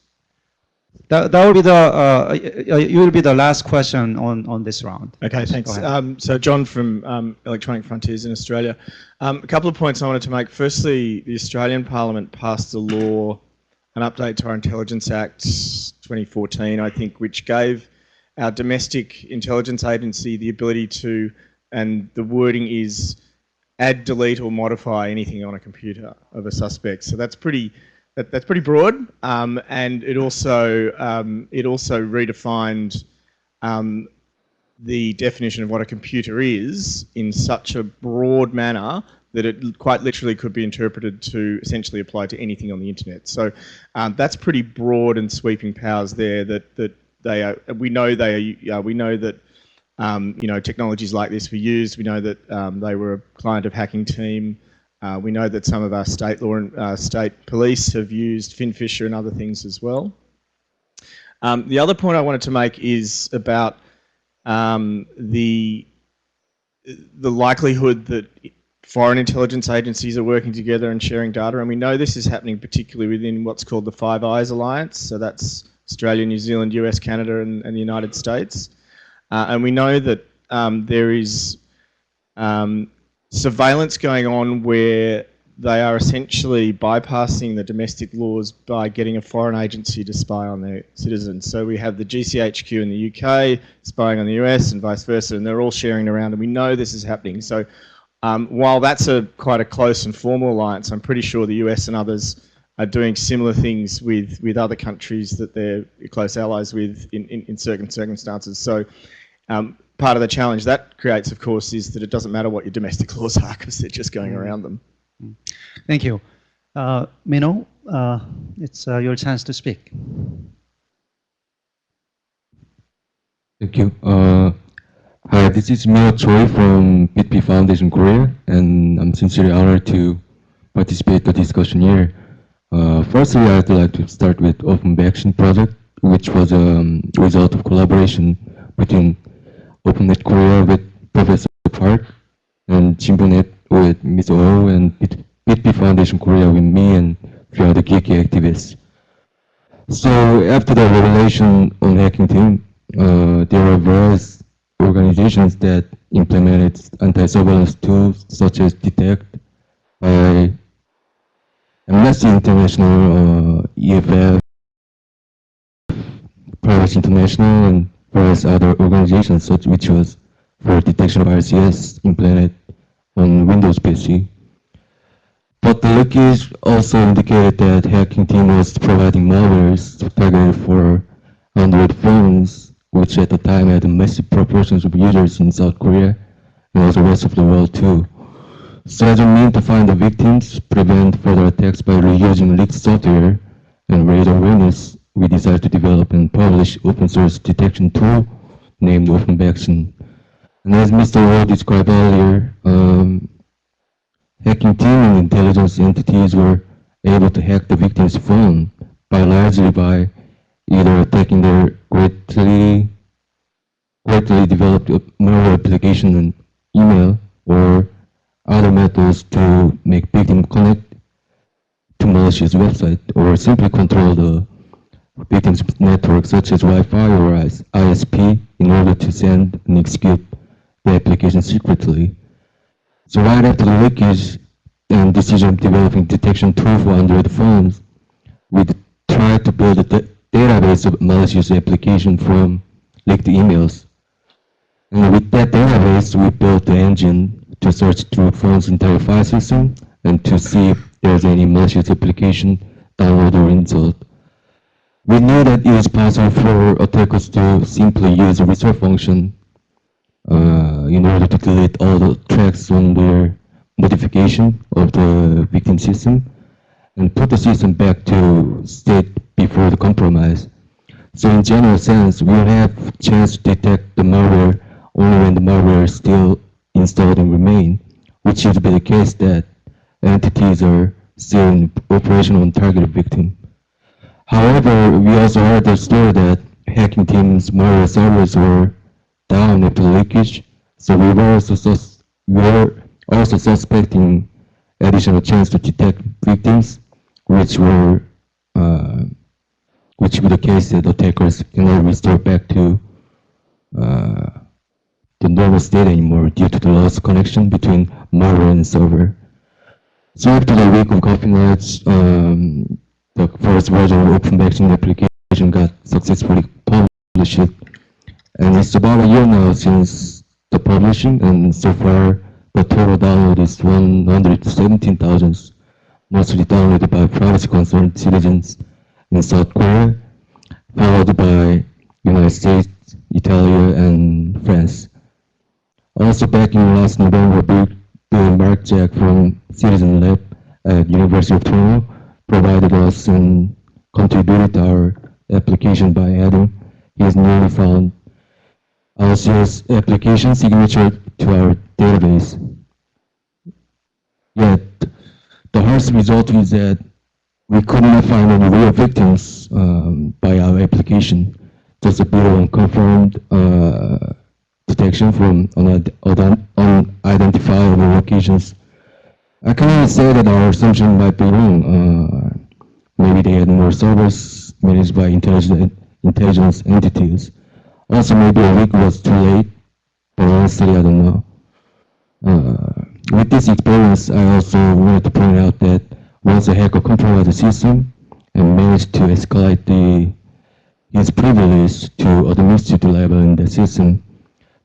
Speaker 1: that will be the you will be the last question on this round.
Speaker 8: Okay,
Speaker 1: yes,
Speaker 8: thanks. So John from Electronic Frontiers in Australia. A couple of points I wanted to make. Firstly, the Australian Parliament passed a law, an update to our Intelligence Act 2014, I think, which gave our domestic intelligence agency the ability to, and the wording is, add, delete, or modify anything on a computer of a suspect. So that's pretty broad, and it also redefined the definition of what a computer is in such a broad manner that it quite literally could be interpreted to essentially apply to anything on the internet. So that's pretty broad and sweeping powers there. That they are. We know they are. We know that you know, technologies like this were used. We know that they were a client of hacking team. We know that some of our state law and state police have used FinFisher and other things as well. The other point I wanted to make is about the likelihood that foreign intelligence agencies are working together and sharing data, and we know this is happening particularly within what's called the Five Eyes Alliance. So that's Australia, New Zealand, US, Canada, and the United States. And we know that there is surveillance going on where they are essentially bypassing the domestic laws by getting a foreign agency to spy on their citizens. So we have the GCHQ in the UK spying on the US and vice versa, and they're all sharing around, and we know this is happening. So while that's quite a close and formal alliance, I'm pretty sure the US and others are doing similar things with other countries that they're close allies with in certain circumstances. So part of the challenge that creates, of course, is that it doesn't matter what your domestic laws are because they're just going around them.
Speaker 1: Thank you. Mino, it's your chance to speak.
Speaker 9: Thank you. Hi, this is Mino Choi from BP Foundation Korea, and I'm sincerely honored to participate in the discussion here. Firstly, I'd like to start with Open Action project, which was a result of collaboration between OpenNet Korea with Professor Park and JimboNet with Ms. Oh, and BP Foundation Korea with me and a few other geeky activists. So after the revelation on hacking team, there are various organizations that implemented anti-surveillance tools such as Detect by Amnesty International, EFF, Privacy International, and various other organizations, such which was for detection of RCS implemented on Windows PC. But the leakage also indicated that hacking team was providing malwares targeted for Android phones, which at the time had massive proportions of users in South Korea and also the rest of the world too. So as a means to find the victims, prevent further attacks by reusing leaked software, and raise awareness, we decided to develop and publish open source detection tool named Open Action. And as Mr. Wu described earlier, hacking team and intelligence entities were able to hack the victim's phone largely by either attacking their greatly developed malware application and email, or other methods to make victim connect to malicious website, or simply control the victim's network such as Wi-Fi or ISP in order to send and execute the application secretly. So right after the leakage and decision of developing detection tool for Android phones, we tried to build a database of malicious application from leaked emails. And with that database, we built the engine to search through phone's entire file system and to see if there's any malicious application download or installed. We knew that it was possible for attackers to simply use a restore function in order to delete all the tracks on their modification of the victim system and put the system back to state before the compromise. So in general sense, we have a chance to detect the malware only when the malware is still installed and remain, which should be the case that entities are still in operation on targeted victim. However, we also heard the story that hacking team's malware servers were down after the leakage, so we were also suspecting additional chance to detect victims, which would be the case that attackers cannot restore back to the normal state anymore due to the lost connection between malware and server. So after the week of coffee nights, the first version of Open Action application got successfully published, and it's about a year now since the publishing, and so far the total download is 117,000, mostly downloaded by privacy-concerned citizens in South Korea, followed by United States, Italy, and France. Also, back in last November, Bill Mark Jack from Citizen Lab at University of Toronto provided us and contributed our application by adding his newly found LCS application signature to our database. Yet, the harsh result is that we could not find any real victims by our application, just a bit of unconfirmed detection from unidentifiable locations. I can only say that our assumption might be wrong. Maybe they had more servers managed by intelligence entities. Also, maybe a week was too late, but honestly, I don't know. With this experience, I also wanted to point out that once a hacker compromised the system and managed to escalate his privilege to administrative level in the system,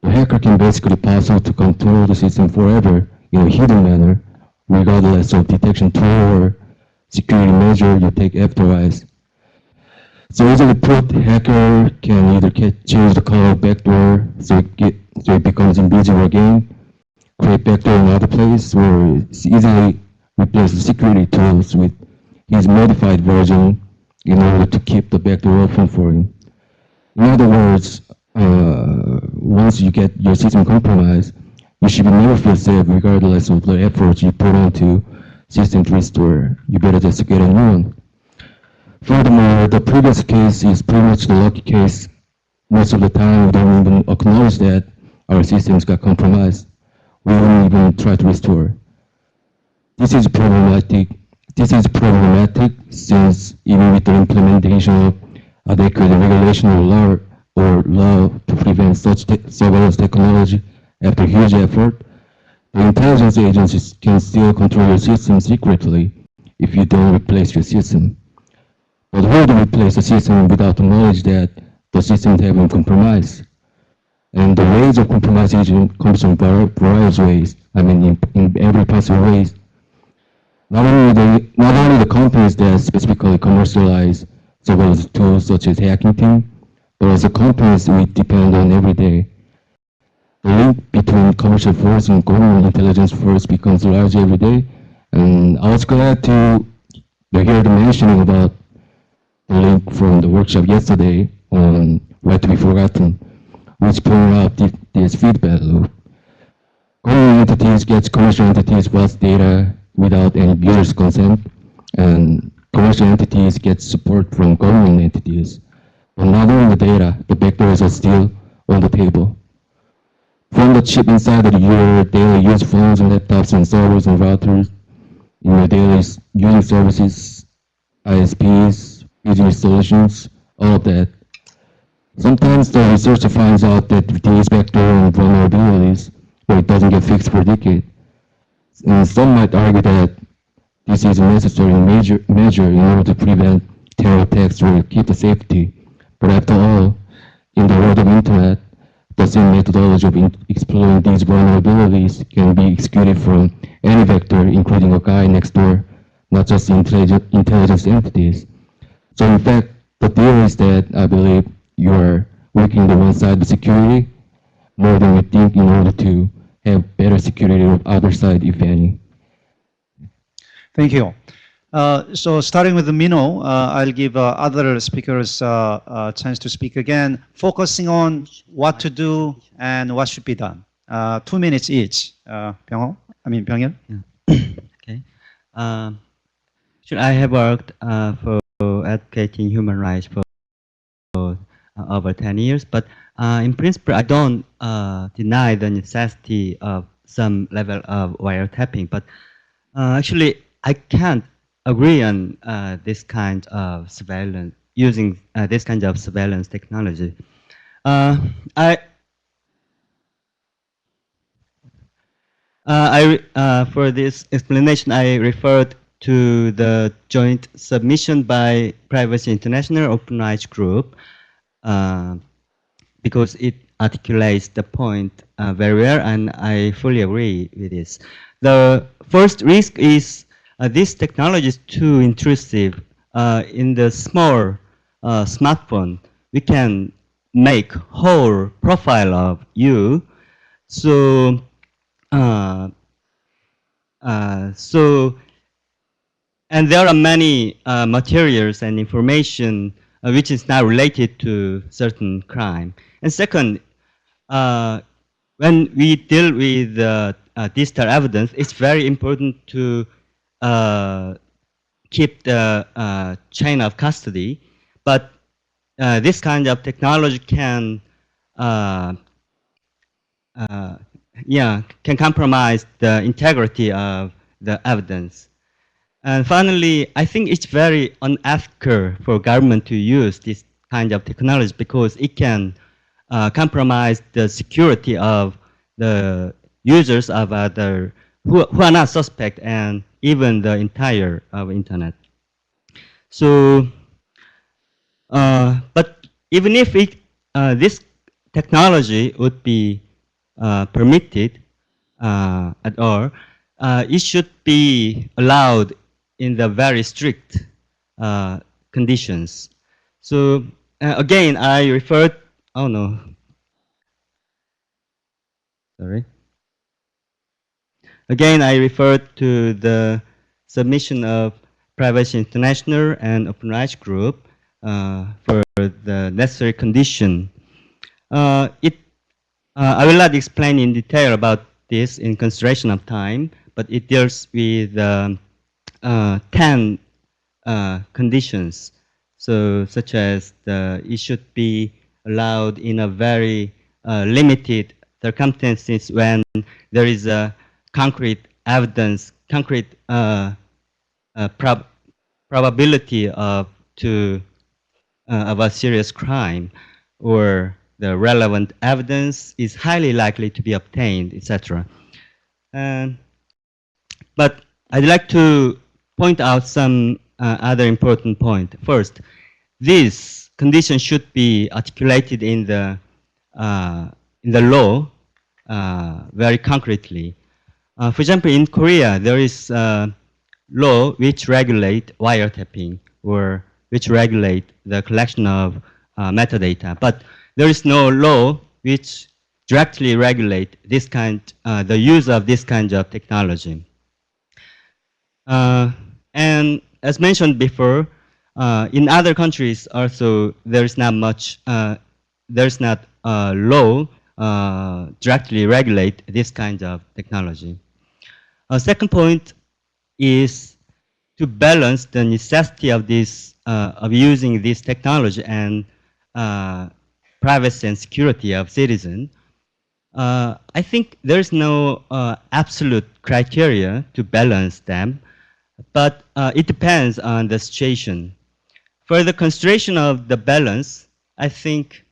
Speaker 9: the hacker can basically possible to control the system forever in a hidden manner, regardless of detection tool or security measure you take afterwards. So easily put, hacker can either change the color of backdoor so it becomes invisible again, create backdoor in other place, or easily replace the security tools with his modified version in order to keep the backdoor open for him. In other words, once you get your system compromised, you should never feel safe regardless of the efforts you put into system to restore. You better just get a new one. Furthermore, the previous case is pretty much the lucky case. Most of the time, we don't even acknowledge that our systems got compromised. We won't even try to restore. This is problematic. Since even with the implementation of adequate regulation or law to prevent such surveillance technology after huge effort, the intelligence agencies can still control your system secretly if you don't replace your system. But how to replace a system without the knowledge that the system have been compromised? And the ways of compromisation comes from various ways. I mean, in every possible ways. Not only the companies that specifically commercialize surveillance tools such as hacking team, but also companies we depend on every day. The link between commercial force and government intelligence force becomes larger every day. And I was glad to hear the mentioning about the link from the workshop yesterday on Right to be Forgotten, which pointed out this feedback loop. Government entities get commercial entities' vast data without any user's consent, and commercial entities get support from government entities. But not only the data, the backdoors are still on the table. From the chip inside of your daily use phones and laptops and servers and routers, in your daily using services, ISPs, business solutions, all of that. Sometimes the researcher finds out that these backdoor and vulnerabilities, but it doesn't get fixed for a decade. And some might argue that this is a necessary measure in order to prevent terror attacks or keep the safety. But after all, in the world of internet, the same methodology of exploring these vulnerabilities can be executed from any vector, including a guy next door, not just intelligence entities. So in fact, the deal is that I believe you are working the one side of security more than you think in order to have better security of other side, if any.
Speaker 1: Thank you. So starting with the Mino, I'll give other speakers a chance to speak again, focusing on what to do and what should be done. 2 minutes each. Byung-ho? Byung-il?
Speaker 10: Okay. I have worked for advocating human rights for over 10 years, but in principle, I don't deny the necessity of some level of wiretapping, but actually, I can't agree on this kind of surveillance, using this kind of surveillance technology. For this explanation, I referred to the joint submission by Privacy International Open Rights Group because it articulates the point very well, and I fully agree with this. The first risk is this technology is too intrusive. In the small smartphone, we can make whole profile of you. So, and there are many materials and information which is not related to certain crime. And second, when we deal with digital evidence, it's very important to keep the chain of custody. But this kind of technology can, can compromise the integrity of the evidence. And finally, I think it's very unethical for government to use this kind of technology because it can compromise the security of the users of other who are not suspect and even the entire of internet. So, but even if this technology would be permitted at all, it should be allowed in the very strict conditions. So again, I referred, oh no, sorry. Again, I referred to the submission of Privacy International and Open Rights Group for the necessary condition. I will not explain in detail about this in consideration of time, but it deals with 10 conditions. So, such as it should be allowed in a very limited circumstances when there is a concrete evidence, concrete probability of a serious crime, or the relevant evidence is highly likely to be obtained, etc. But I'd like to point out some other important point. First, these conditions should be articulated in the law very concretely. For example, in Korea, there is a law which regulate wiretapping or which regulate the collection of metadata, but there is no law which directly regulate this kind, the use of this kind of technology. And as mentioned before, in other countries also there's not much, there's not a law directly regulate this kind of technology. Second point is to balance the necessity of this, of using this technology and privacy and security of citizens. I think there's no absolute criteria to balance them, but it depends on the situation. For the consideration of the balance, I think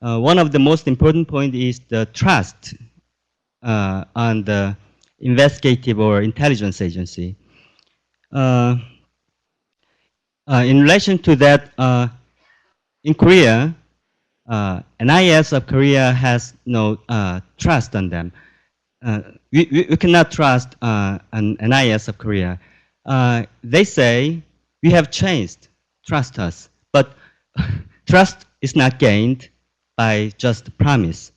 Speaker 10: one of the most important point is the trust on the investigative or intelligence agency. In relation to that, in Korea, NIS of Korea has no trust on them. We cannot trust an NIS of Korea. They say, we have changed, trust us. But trust is not gained by just promise.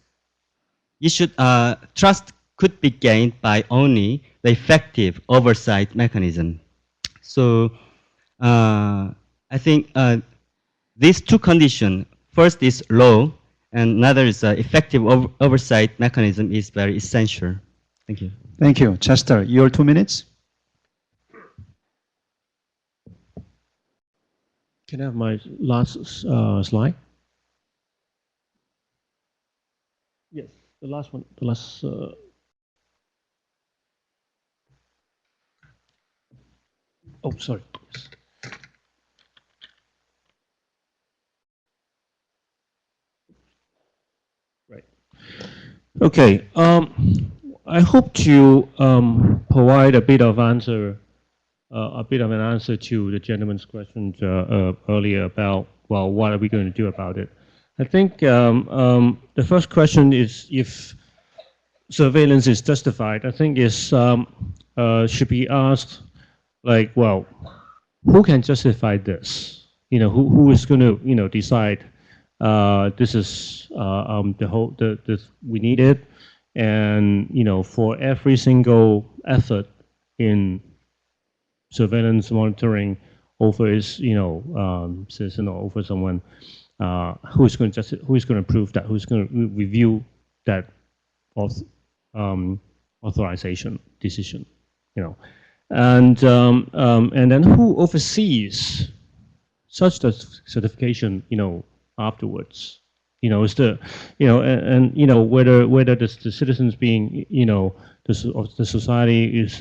Speaker 10: You should, trust could be gained by only the effective oversight mechanism. So I think these two conditions, first is law, and another is effective oversight mechanism is very essential. Thank you.
Speaker 1: Thank you. Chester, your 2 minutes.
Speaker 2: Can I have my last slide? Yes, the last one. The last. Oh, sorry. Yes. Right. Okay. I hope to provide a bit of answer. A bit of an answer to the gentleman's questions earlier about, well, what are we going to do about it? I think the first question is if surveillance is justified. I think is should be asked, like, well, who can justify this? You know, who is going to, you know, decide This is we need it, and for every single effort in surveillance monitoring over citizen or over someone, who's going to prove that, who's going to review that authorization decision, and then who oversees such the certification, afterwards, is the, whether the citizens being, the society is,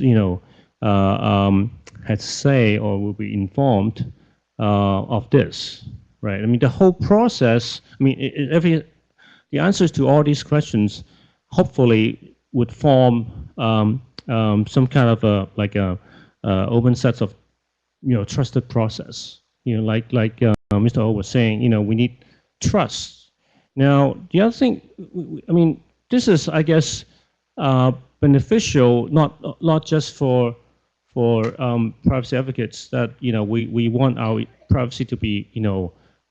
Speaker 2: has say or will be informed of this, right? I mean, the whole process. I mean, the answers to all these questions, hopefully, would form some kind of a open sets of trusted process. Like Mr. O was saying, we need trust. Now, the other thing, I mean, this is, I guess, beneficial not just for privacy advocates, that we want our privacy to be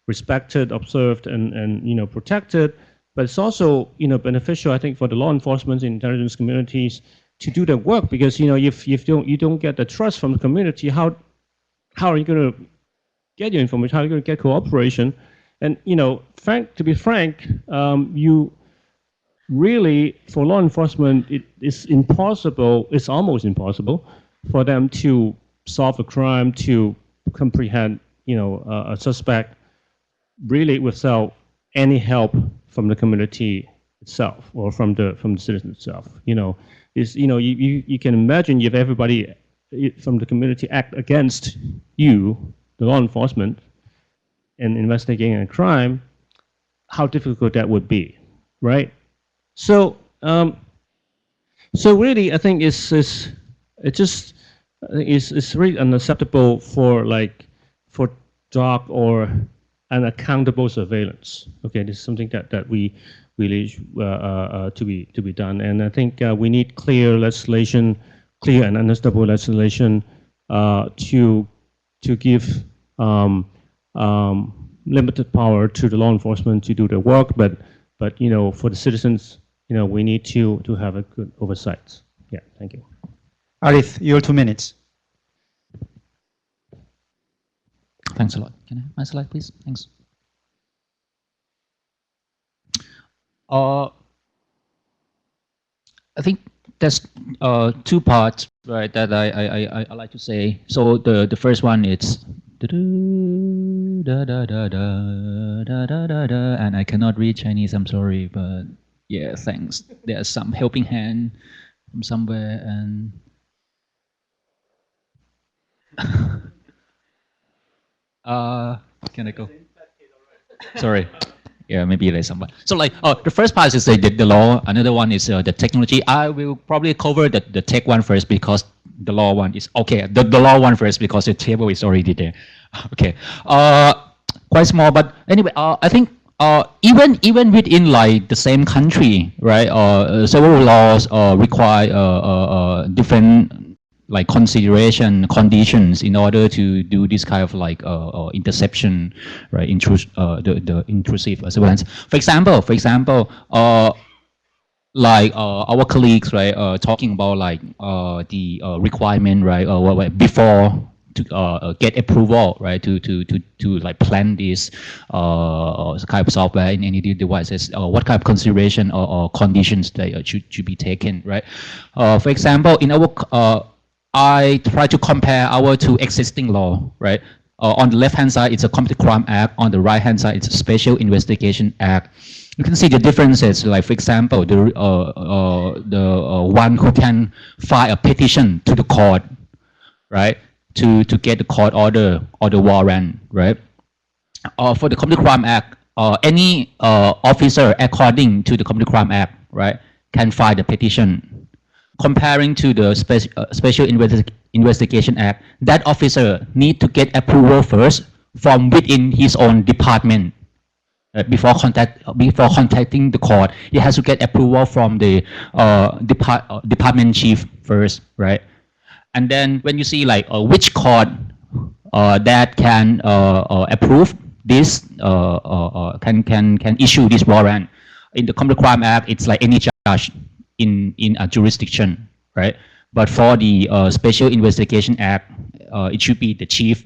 Speaker 2: respected, observed, and protected. But it's also beneficial, I think, for the law enforcement and intelligence communities to do their work, because if you don't get the trust from the community, how are you going to get your information? How are you going to get cooperation? And to be frank, you really, for law enforcement, it's impossible. It's almost impossible for them to solve a crime, to comprehend a suspect, really without any help from the community itself or from the citizen itself. You can imagine if everybody from the community act against you, the law enforcement, in investigating a crime, how difficult that would be, right? So, really, I think it's really unacceptable for dark or unaccountable surveillance. Okay, this is something that we really to be done, and I think we need clear legislation, clear and understandable legislation to give limited power to the law enforcement to do their work, but for the citizens, we need to have a good oversight. Yeah, thank you.
Speaker 1: Arif, your 2 minutes.
Speaker 3: Thanks a lot. Can I have my slide, please? Thanks. I think there's 2 parts, right, that I like to say. So the first one is and I cannot read Chinese, I'm sorry, but yeah, thanks. There's some helping hand from somewhere, and can I go? Sorry. Yeah, maybe there's someone. So the first part is the law. Another one is the technology. I will probably cover the tech one first, because the law one is okay. The law one first, because the table is already there. Okay. Quite small, but anyway, I think even within the same country, right? Several laws require different conditions in order to do this kind of interception, right? The intrusive surveillance. For example, our colleagues, right, talking about the requirement, right, before to get approval, right, to plan this kind of software in any devices, what kind of consideration or conditions that should be taken, right? For example, in our I try to compare our 2 existing law, right? On the left-hand side, it's a Computer Crime Act. On the right-hand side, it's a Special Investigation Act. You can see the differences. Like, for example, the one who can file a petition to the court, right, to get the court order or the warrant, right? For the Computer Crime Act, any officer, according to the Computer Crime Act, right, can file the petition. Comparing to the Special Investigation Act, that officer need to get approval first from within his own department. Before contacting the court, he has to get approval from the department chief first, right? And then when you see which court that can approve this can issue this warrant. In the Computer Crime Act, it's like any judge in a jurisdiction, right? But for the Special Investigation Act, it should be the chief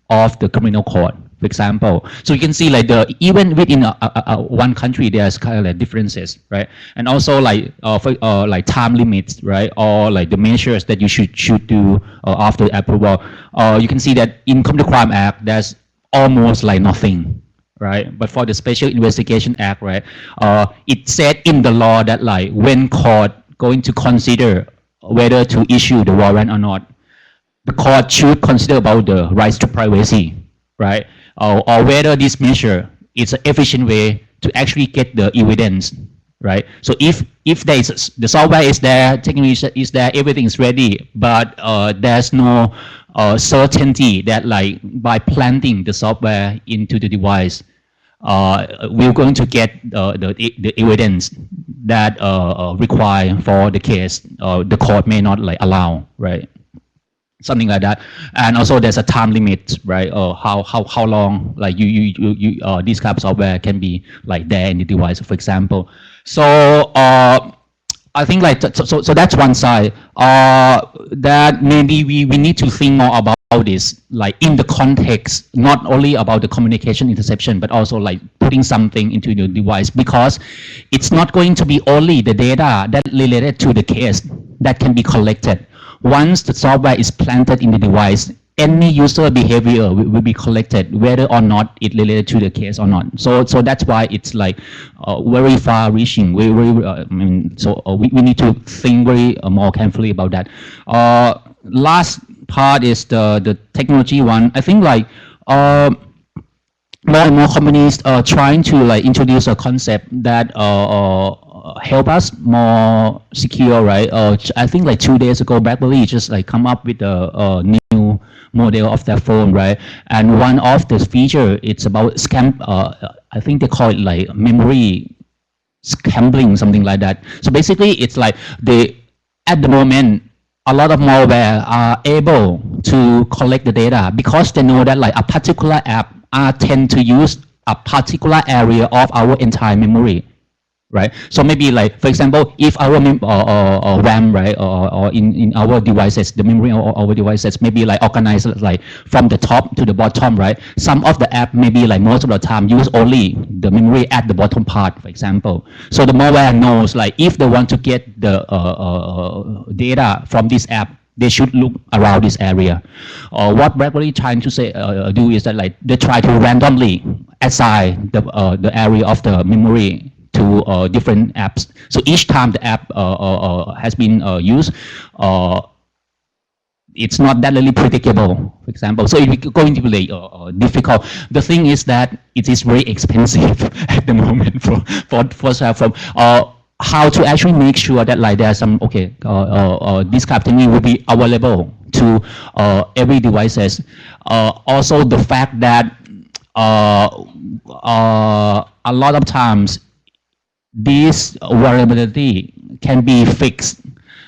Speaker 3: of the criminal court, for example. So you can see like even within one country, there's kind of like differences, right? And also like like time limits, right? Or like the measures that you should do after approval. You can see that in Computer Crime Act, there's almost like nothing, right? But for the Special Investigation Act, right? It said in the law that like when court going to consider whether to issue the warrant or not, the court should consider about the rights to privacy, right? Or whether this measure is an efficient way to actually get the evidence, right? So if there is, the software is there, technology is there, everything is ready, but there's no certainty that like by planting the software into the device, we're going to get the evidence that required for the case. The court may not like allow, right? Something like that. And also there's a time limit, right? How long like this kind of software can be like there in the device, for example. So I think like so that's one side. That maybe we need to think more about this, like in the context, not only about the communication interception, but also like putting something into the device, because it's not going to be only the data that related to the case that can be collected. Once the software is planted in the device, any user behavior will be collected, whether or not it related to the case or not. So that's why it's like very far-reaching. We need to think very more carefully about that. Last part is the technology one. I think like more and more companies are trying to like introduce a concept that help us more secure, right? I think like 2 days ago, BlackBerry just like come up with a new model of their phone, right? And one of the feature, it's about I think they call it like memory scrambling, something like that. So basically, it's like at the moment, a lot of malware are able to collect the data because they know that like a particular app tend to use a particular area of our entire memory, right? So maybe like, for example, if our RAM, right, or in our devices, the memory of our devices maybe like organized like from the top to the bottom, right? Some of the app maybe like most of the time use only the memory at the bottom part, for example. So the malware knows like if they want to get the data from this app, they should look around this area. What BlackBerry trying to say do is that like they try to randomly assign the area of the memory to different apps. So each time the app has been used, it's not that really predictable, for example. So it's going to be difficult. The thing is that it is very expensive at the moment for how to actually make sure that like there's some, okay, this kind of thing will be available to every devices. Also the fact that a lot of times this vulnerability can be fixed.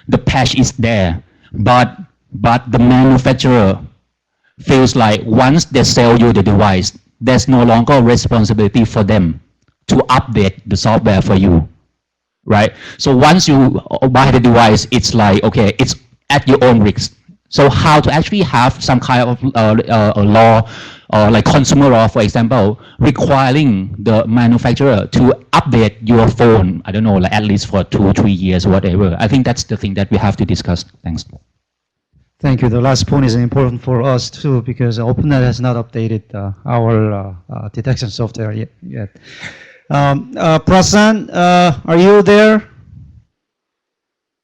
Speaker 3: The patch is there, but the manufacturer feels like once they sell you the device, there's no longer responsibility for them to update the software for you, right? So once you buy the device, it's like, okay, it's at your own risk. So how to actually have some kind of law, like consumer law, for example, requiring the manufacturer to update your phone, I don't know, like at least for 2 or 3 years, whatever. I think that's the thing that we have to discuss. Thanks.
Speaker 1: Thank you. The last point is important for us too, because OpenNet has not updated our detection software yet. Prasan, are you there?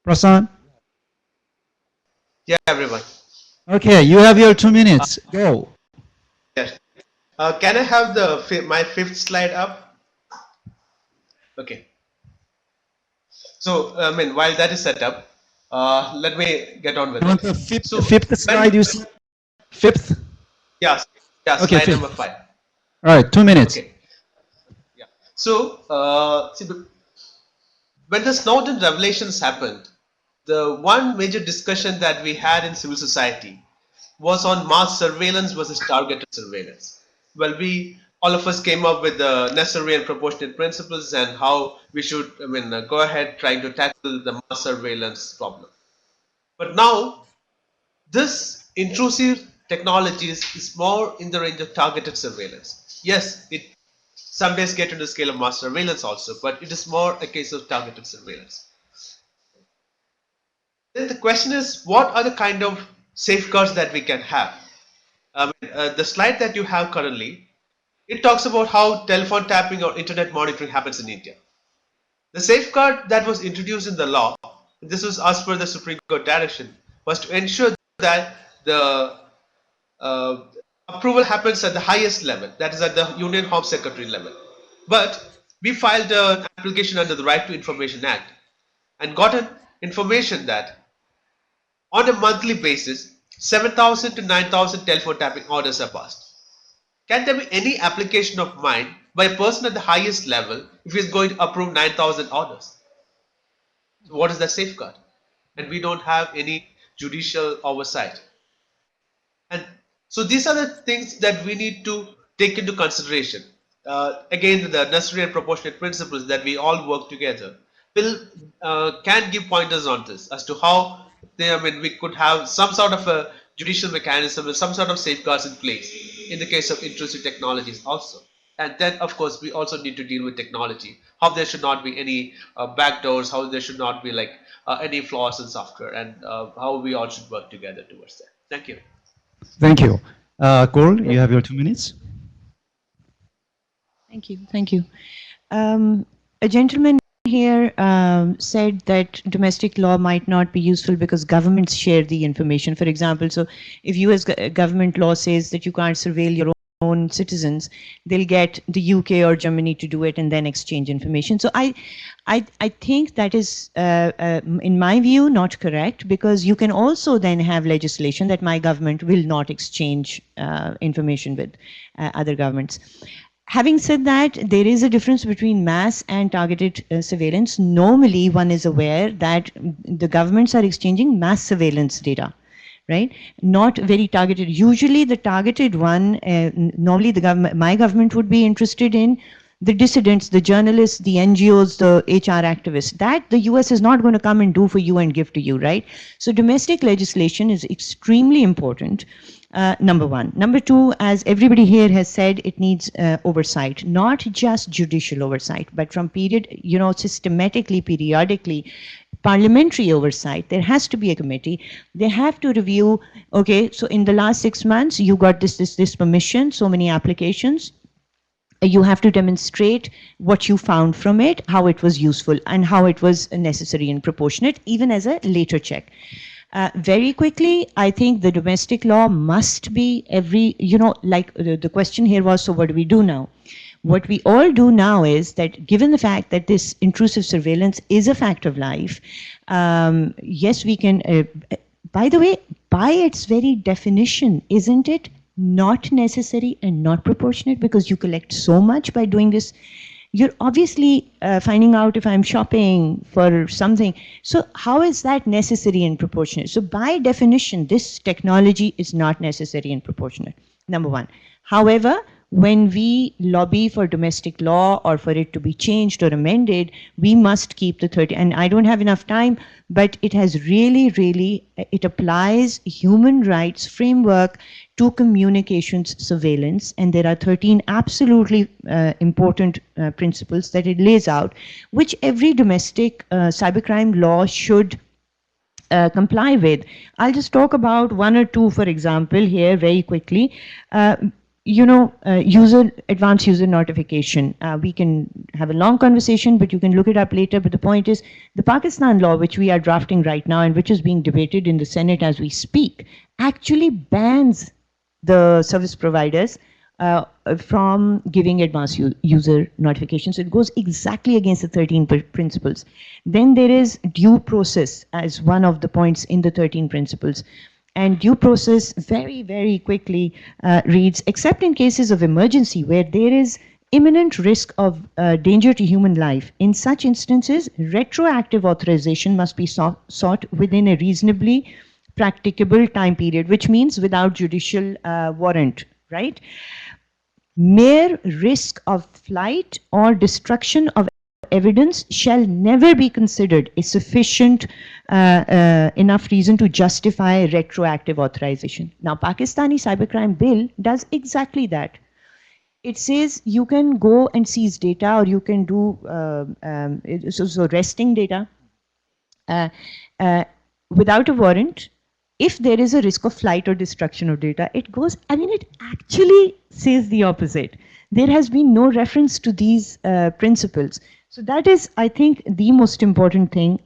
Speaker 1: Prasan?
Speaker 4: Yeah, everyone.
Speaker 1: Okay, you have your 2 minutes. Go.
Speaker 4: Yes. Can I have my 5th slide up? Okay. So, I mean, while that is set up, let me get on with it.
Speaker 7: The fifth slide you see? 5th?
Speaker 4: Yes. Yeah,
Speaker 1: Okay,
Speaker 4: slide
Speaker 1: 5th.
Speaker 4: number 5.
Speaker 1: All right, 2 minutes.
Speaker 4: Okay. Yeah. So, see, when the Snowden revelations happened, the one major discussion that we had in civil society was on mass surveillance versus targeted surveillance. Well, we all of us came up with the necessary and proportionate principles and how we should, go ahead trying to tackle the mass surveillance problem. But now, this intrusive technologies is more in the range of targeted surveillance. Yes, it some days get into the scale of mass surveillance also, but it is more a case of targeted surveillance. Then the question is, what are the kind of safeguards that we can have? The slide that you have currently, it talks about how telephone tapping or internet monitoring happens in India. The safeguard that was introduced in the law, this was as per the Supreme Court direction, was to ensure that the approval happens at the highest level, that is at the Union Home Secretary level. But we filed an application under the Right to Information Act and got an information that on a monthly basis, 7,000 to 9,000 telephone tapping orders are passed. Can there be any application of mine by a person at the highest level if he is going to approve 9,000 orders? So what is that safeguard? And we don't have any judicial oversight. And so these are the things that we need to take into consideration. Again, the necessary and proportionate principles that we all work together will can give pointers on this as to how we could have some sort of a judicial mechanism with some sort of safeguards in place in the case of intrusive technologies also. And then, of course, we also need to deal with technology, how there should not be any backdoors, how there should not be like any flaws in software, and how we all should work together towards that. Thank you.
Speaker 1: Thank you. Gaurav, you have your 2 minutes.
Speaker 5: Thank you. Thank you. A gentleman here said that domestic law might not be useful because governments share the information. For example, so if US government law says that you can't surveil your own citizens, they'll get the UK or Germany to do it and then exchange information. So I think that is, in my view, not correct, because you can also then have legislation that my government will not exchange information with other governments. Having said that, there is a difference between mass and targeted surveillance. Normally, one is aware that the governments are exchanging mass surveillance data, right? Not very targeted. Usually, the targeted one, normally my government would be interested in the dissidents, the journalists, the NGOs, the HR activists. That the US is not going to come and do for you and give to you, right? So domestic legislation is extremely important. Number one. Number two, as everybody here has said, it needs oversight, not just judicial oversight, but from systematically, periodically, parliamentary oversight. There has to be a committee. They have to review, okay, so in the last 6 months, you got this permission, so many applications. You have to demonstrate what you found from it, how it was useful, and how it was necessary and proportionate, even as a later check. Very quickly, I think the domestic law must be like the question here was, so what do we do now? What we all do now is that, given the fact that this intrusive surveillance is a fact of life, yes, we can, by the way, by its very definition, isn't it not necessary and not proportionate? Because you collect so much by doing this. You're obviously finding out if I'm shopping for something. So how is that necessary and proportionate? So by definition, this technology is not necessary and proportionate, number one. However, when we lobby for domestic law or for it to be changed or amended, we must keep the 30, and I don't have enough time, but it has really, it applies human rights framework to communications surveillance, and there are 13 absolutely important principles that it lays out, which every domestic cybercrime law should comply with. I'll just talk about one or two, for example, here very quickly. Advanced user notification. We can have a long conversation, but you can look it up later. But the point is, the Pakistan law, which we are drafting right now and which is being debated in the Senate as we speak, actually bans the service providers from giving advanced user notifications. It goes exactly against the 13 principles. Then there is due process as one of the points in the 13 principles. And due process, very quickly reads, except in cases of emergency where there is imminent risk of danger to human life, in such instances, retroactive authorization must be sought within a reasonably practicable time period, which means without judicial warrant, right? mere risk of flight or destruction of evidence shall never be considered a sufficient enough reason to justify retroactive authorization. Now, Pakistani cybercrime bill does exactly that. It says you can go and seize data, or you can do so resting data without a warrant. If there is a risk of flight or destruction of data, it goes, I mean, it actually says the opposite. There has been no reference to these principles. So that is, I think, the most important thing.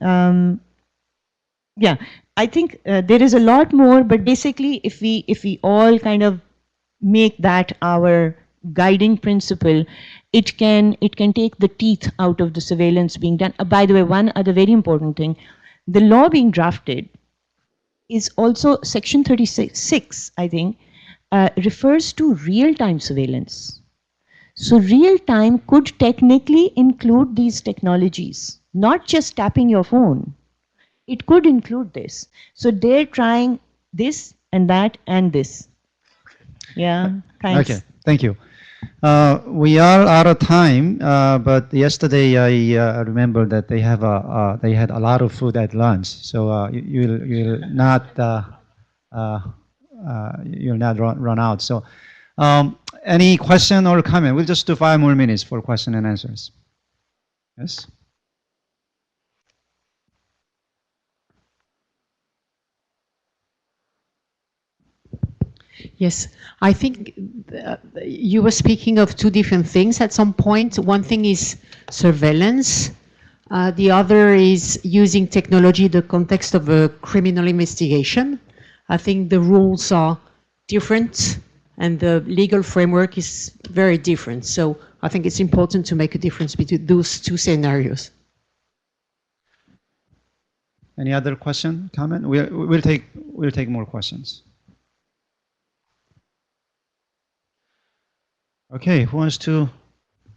Speaker 5: Yeah, I think there is a lot more, but basically, if we all kind of make that our guiding principle, it can take the teeth out of the surveillance being done. By the way, one other very important thing, the law being drafted is also section 36, I think, refers to real-time surveillance. So real-time could technically include these technologies, not just tapping your phone. It could include this. So they're trying this and that and this. Yeah, thanks.
Speaker 1: Okay, thank you. We are out of time, but yesterday I remember that they had a lot of food at lunch, so you'll not run out. So, any question or comment? We'll just do 5 more minutes for question and answers. Yes.
Speaker 11: Yes, I think you were speaking of two different things at some point. One thing is surveillance. The other is using technology in the context of a criminal investigation. I think the rules are different and the legal framework is very different. So I think it's important to make a difference between those two scenarios.
Speaker 1: Any other question, comment? We'll take more questions. Okay, who wants to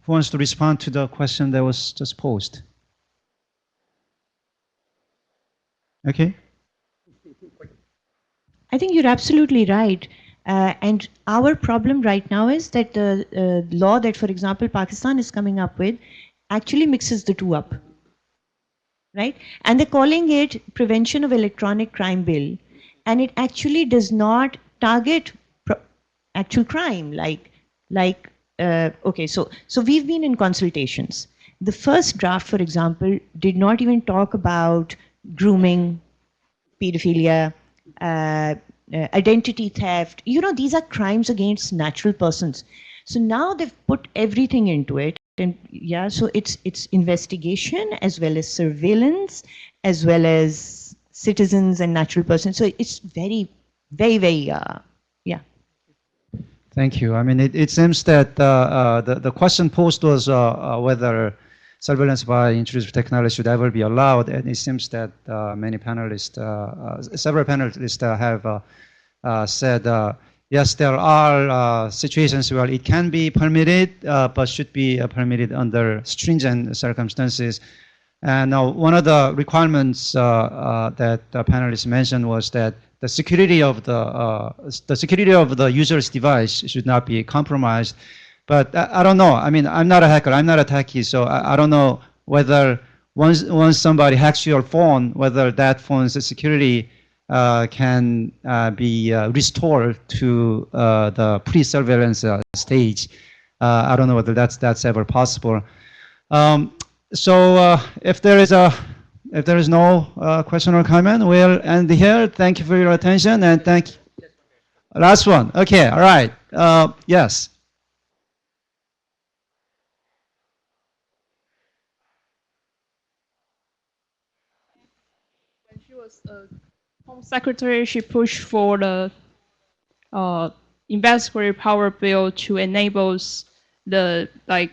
Speaker 1: respond to the question that was just posed? Okay.
Speaker 5: I think you're absolutely right. And our problem right now is that the law that, for example, Pakistan is coming up with actually mixes the two up, right? And they're calling it Prevention of Electronic Crime Bill, and it actually does not target actual crime, okay, so we've been in consultations. The first draft, for example, did not even talk about grooming, pedophilia, identity theft. You know, these are crimes against natural persons. So now they've put everything into it, and yeah, so it's investigation as well as surveillance, as well as citizens and natural persons. So it's very, very, very, yeah.
Speaker 1: Thank you. I mean, it seems that the question posed was whether surveillance by intrusive technology should ever be allowed, and it seems that many panelists, several panelists have said, yes, there are situations where it can be permitted, but should be permitted under stringent circumstances. And one of the requirements that the panelists mentioned was that the security of the user's device should not be compromised. But I don't know. I mean, I'm not a hacker. I'm not a techie, so I don't know whether once somebody hacks your phone, whether that phone's security can be restored to the pre-surveillance stage. I don't know whether that's ever possible. So if there is no question or comment, we'll end here. Thank you for your attention, and thank you. Last one. Okay. All right. Yes.
Speaker 12: When she was Home Secretary, she pushed for the investigatory power bill to enable the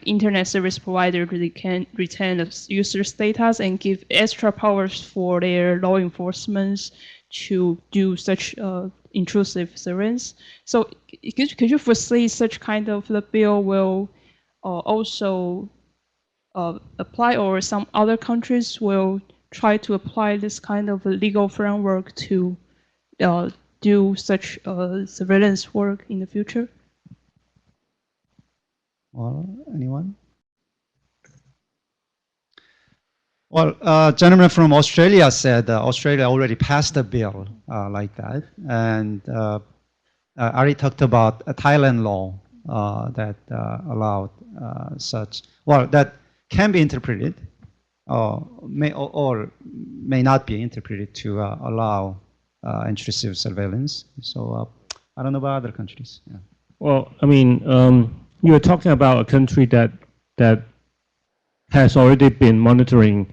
Speaker 12: internet service provider to retain the user's data and give extra powers for their law enforcement to do such intrusive surveillance. So could you foresee such kind of the bill will also apply, or some other countries will try to apply this kind of legal framework to do such surveillance work in the future?
Speaker 1: Or anyone? Well, gentleman from Australia said Australia already passed a bill like that, and Ari talked about a Thailand law that allowed such, well, that can be interpreted or may not be interpreted to allow intrusive surveillance. So I don't know about other countries. Yeah.
Speaker 2: Well, I mean, you were talking about a country that has already been monitoring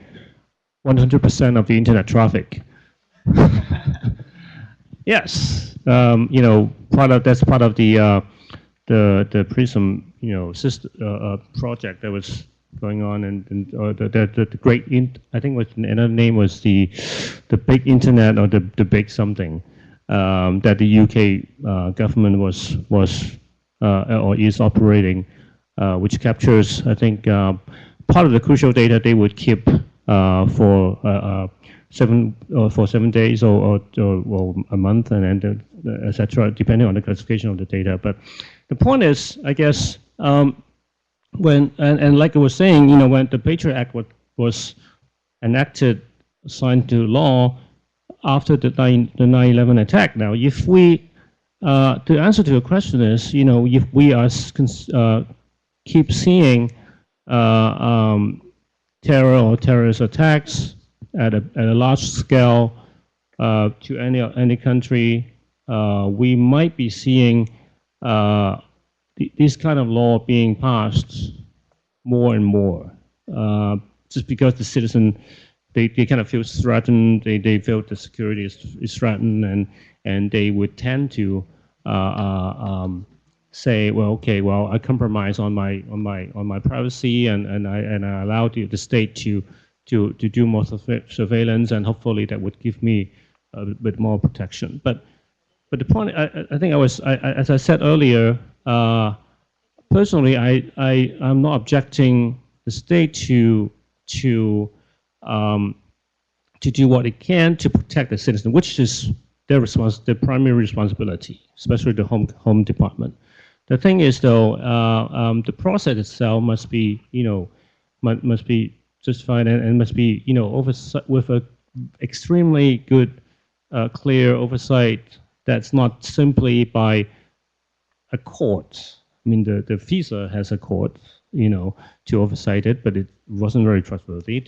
Speaker 2: 100% of the internet traffic. Yes, you know, that's part of the PRISM, you know, system project that was going on, and the great, I think was another name was the big internet or the big something that the UK government was or is operating, which captures, I think, part of the crucial data they would keep for 7 days or a month, and then etc., depending on the classification of the data. But the point is, I guess, when and like I was saying, you know, when the Patriot Act was enacted, signed to law after the 9/11 attack. Now, if we the answer to your question is, you know, if we are keep seeing terror or terrorist attacks at a large scale to any country, we might be seeing this kind of law being passed more and more, just because the citizen, they kind of feel threatened, they feel the security is threatened, and they would tend to say, well, okay, well, I compromise on my privacy, and I allow the state to do more surveillance, and hopefully that would give me a bit more protection. But the point, I think as I said earlier, personally, I'm not objecting the state to do what it can to protect the citizen, which is their primary responsibility, especially the home department. The thing is, though, the process itself must be, you know, must be justified, and must be, you know, with a extremely good, clear oversight. That's not simply by a court. I mean, the FISA has a court, you know, to oversight it, but it wasn't very trustworthy,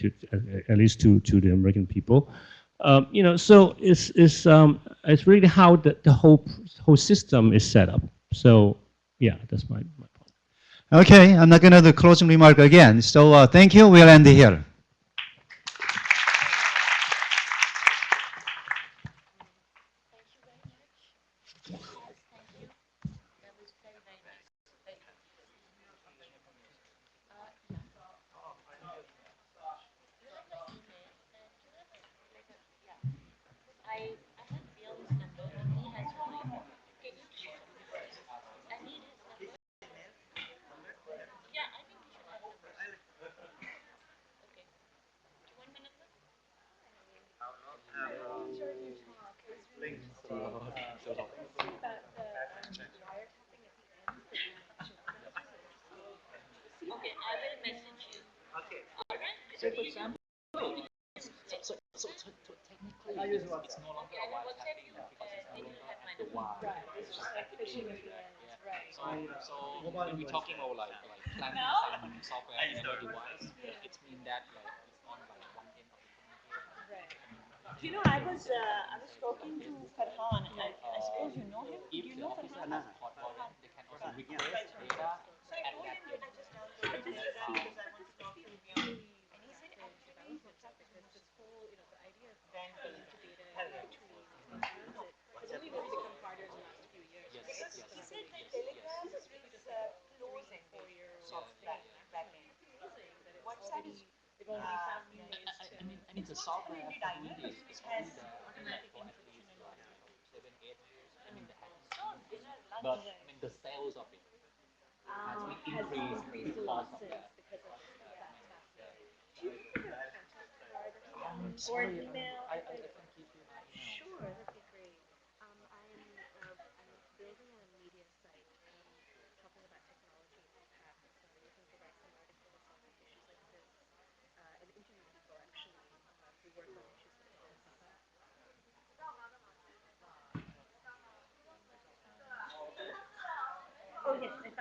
Speaker 2: at least to the American people. You know, so it's really how the whole system is set up. So yeah, that's my point.
Speaker 1: Okay, I'm not going to do closing remark again. So thank you. We'll end here.
Speaker 5: You know, I was talking to Farhan. I suppose you know him. Do you know Farhan? So I told him that I just downloaded this data because I want to talk to him. And he said actually because this whole, you know, the idea of banking into data actually has only really become harder in the last few years. Because he said that Telegram is closing for your backend. WhatsApp is they've already found new ways to. I mean, the software has automatic encryption and all.
Speaker 3: 7, 8 years. I mean, the hacking but I mean, the sales of it has increased
Speaker 5: a lot
Speaker 3: because of that.
Speaker 5: because of that stuff. Do you have your contact card or an email?
Speaker 3: I can keep you my email.
Speaker 5: Sure, that'd be great.
Speaker 13: I'm building a media site talking about technology impact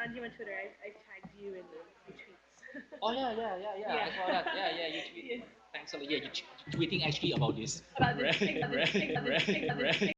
Speaker 12: found you on Twitter. I tagged you in the tweets.
Speaker 3: Oh yeah. I saw that. Yeah. You tweet.
Speaker 12: Yes.
Speaker 3: Thanks a lot. Yeah, you tweeting actually about this.
Speaker 12: About this.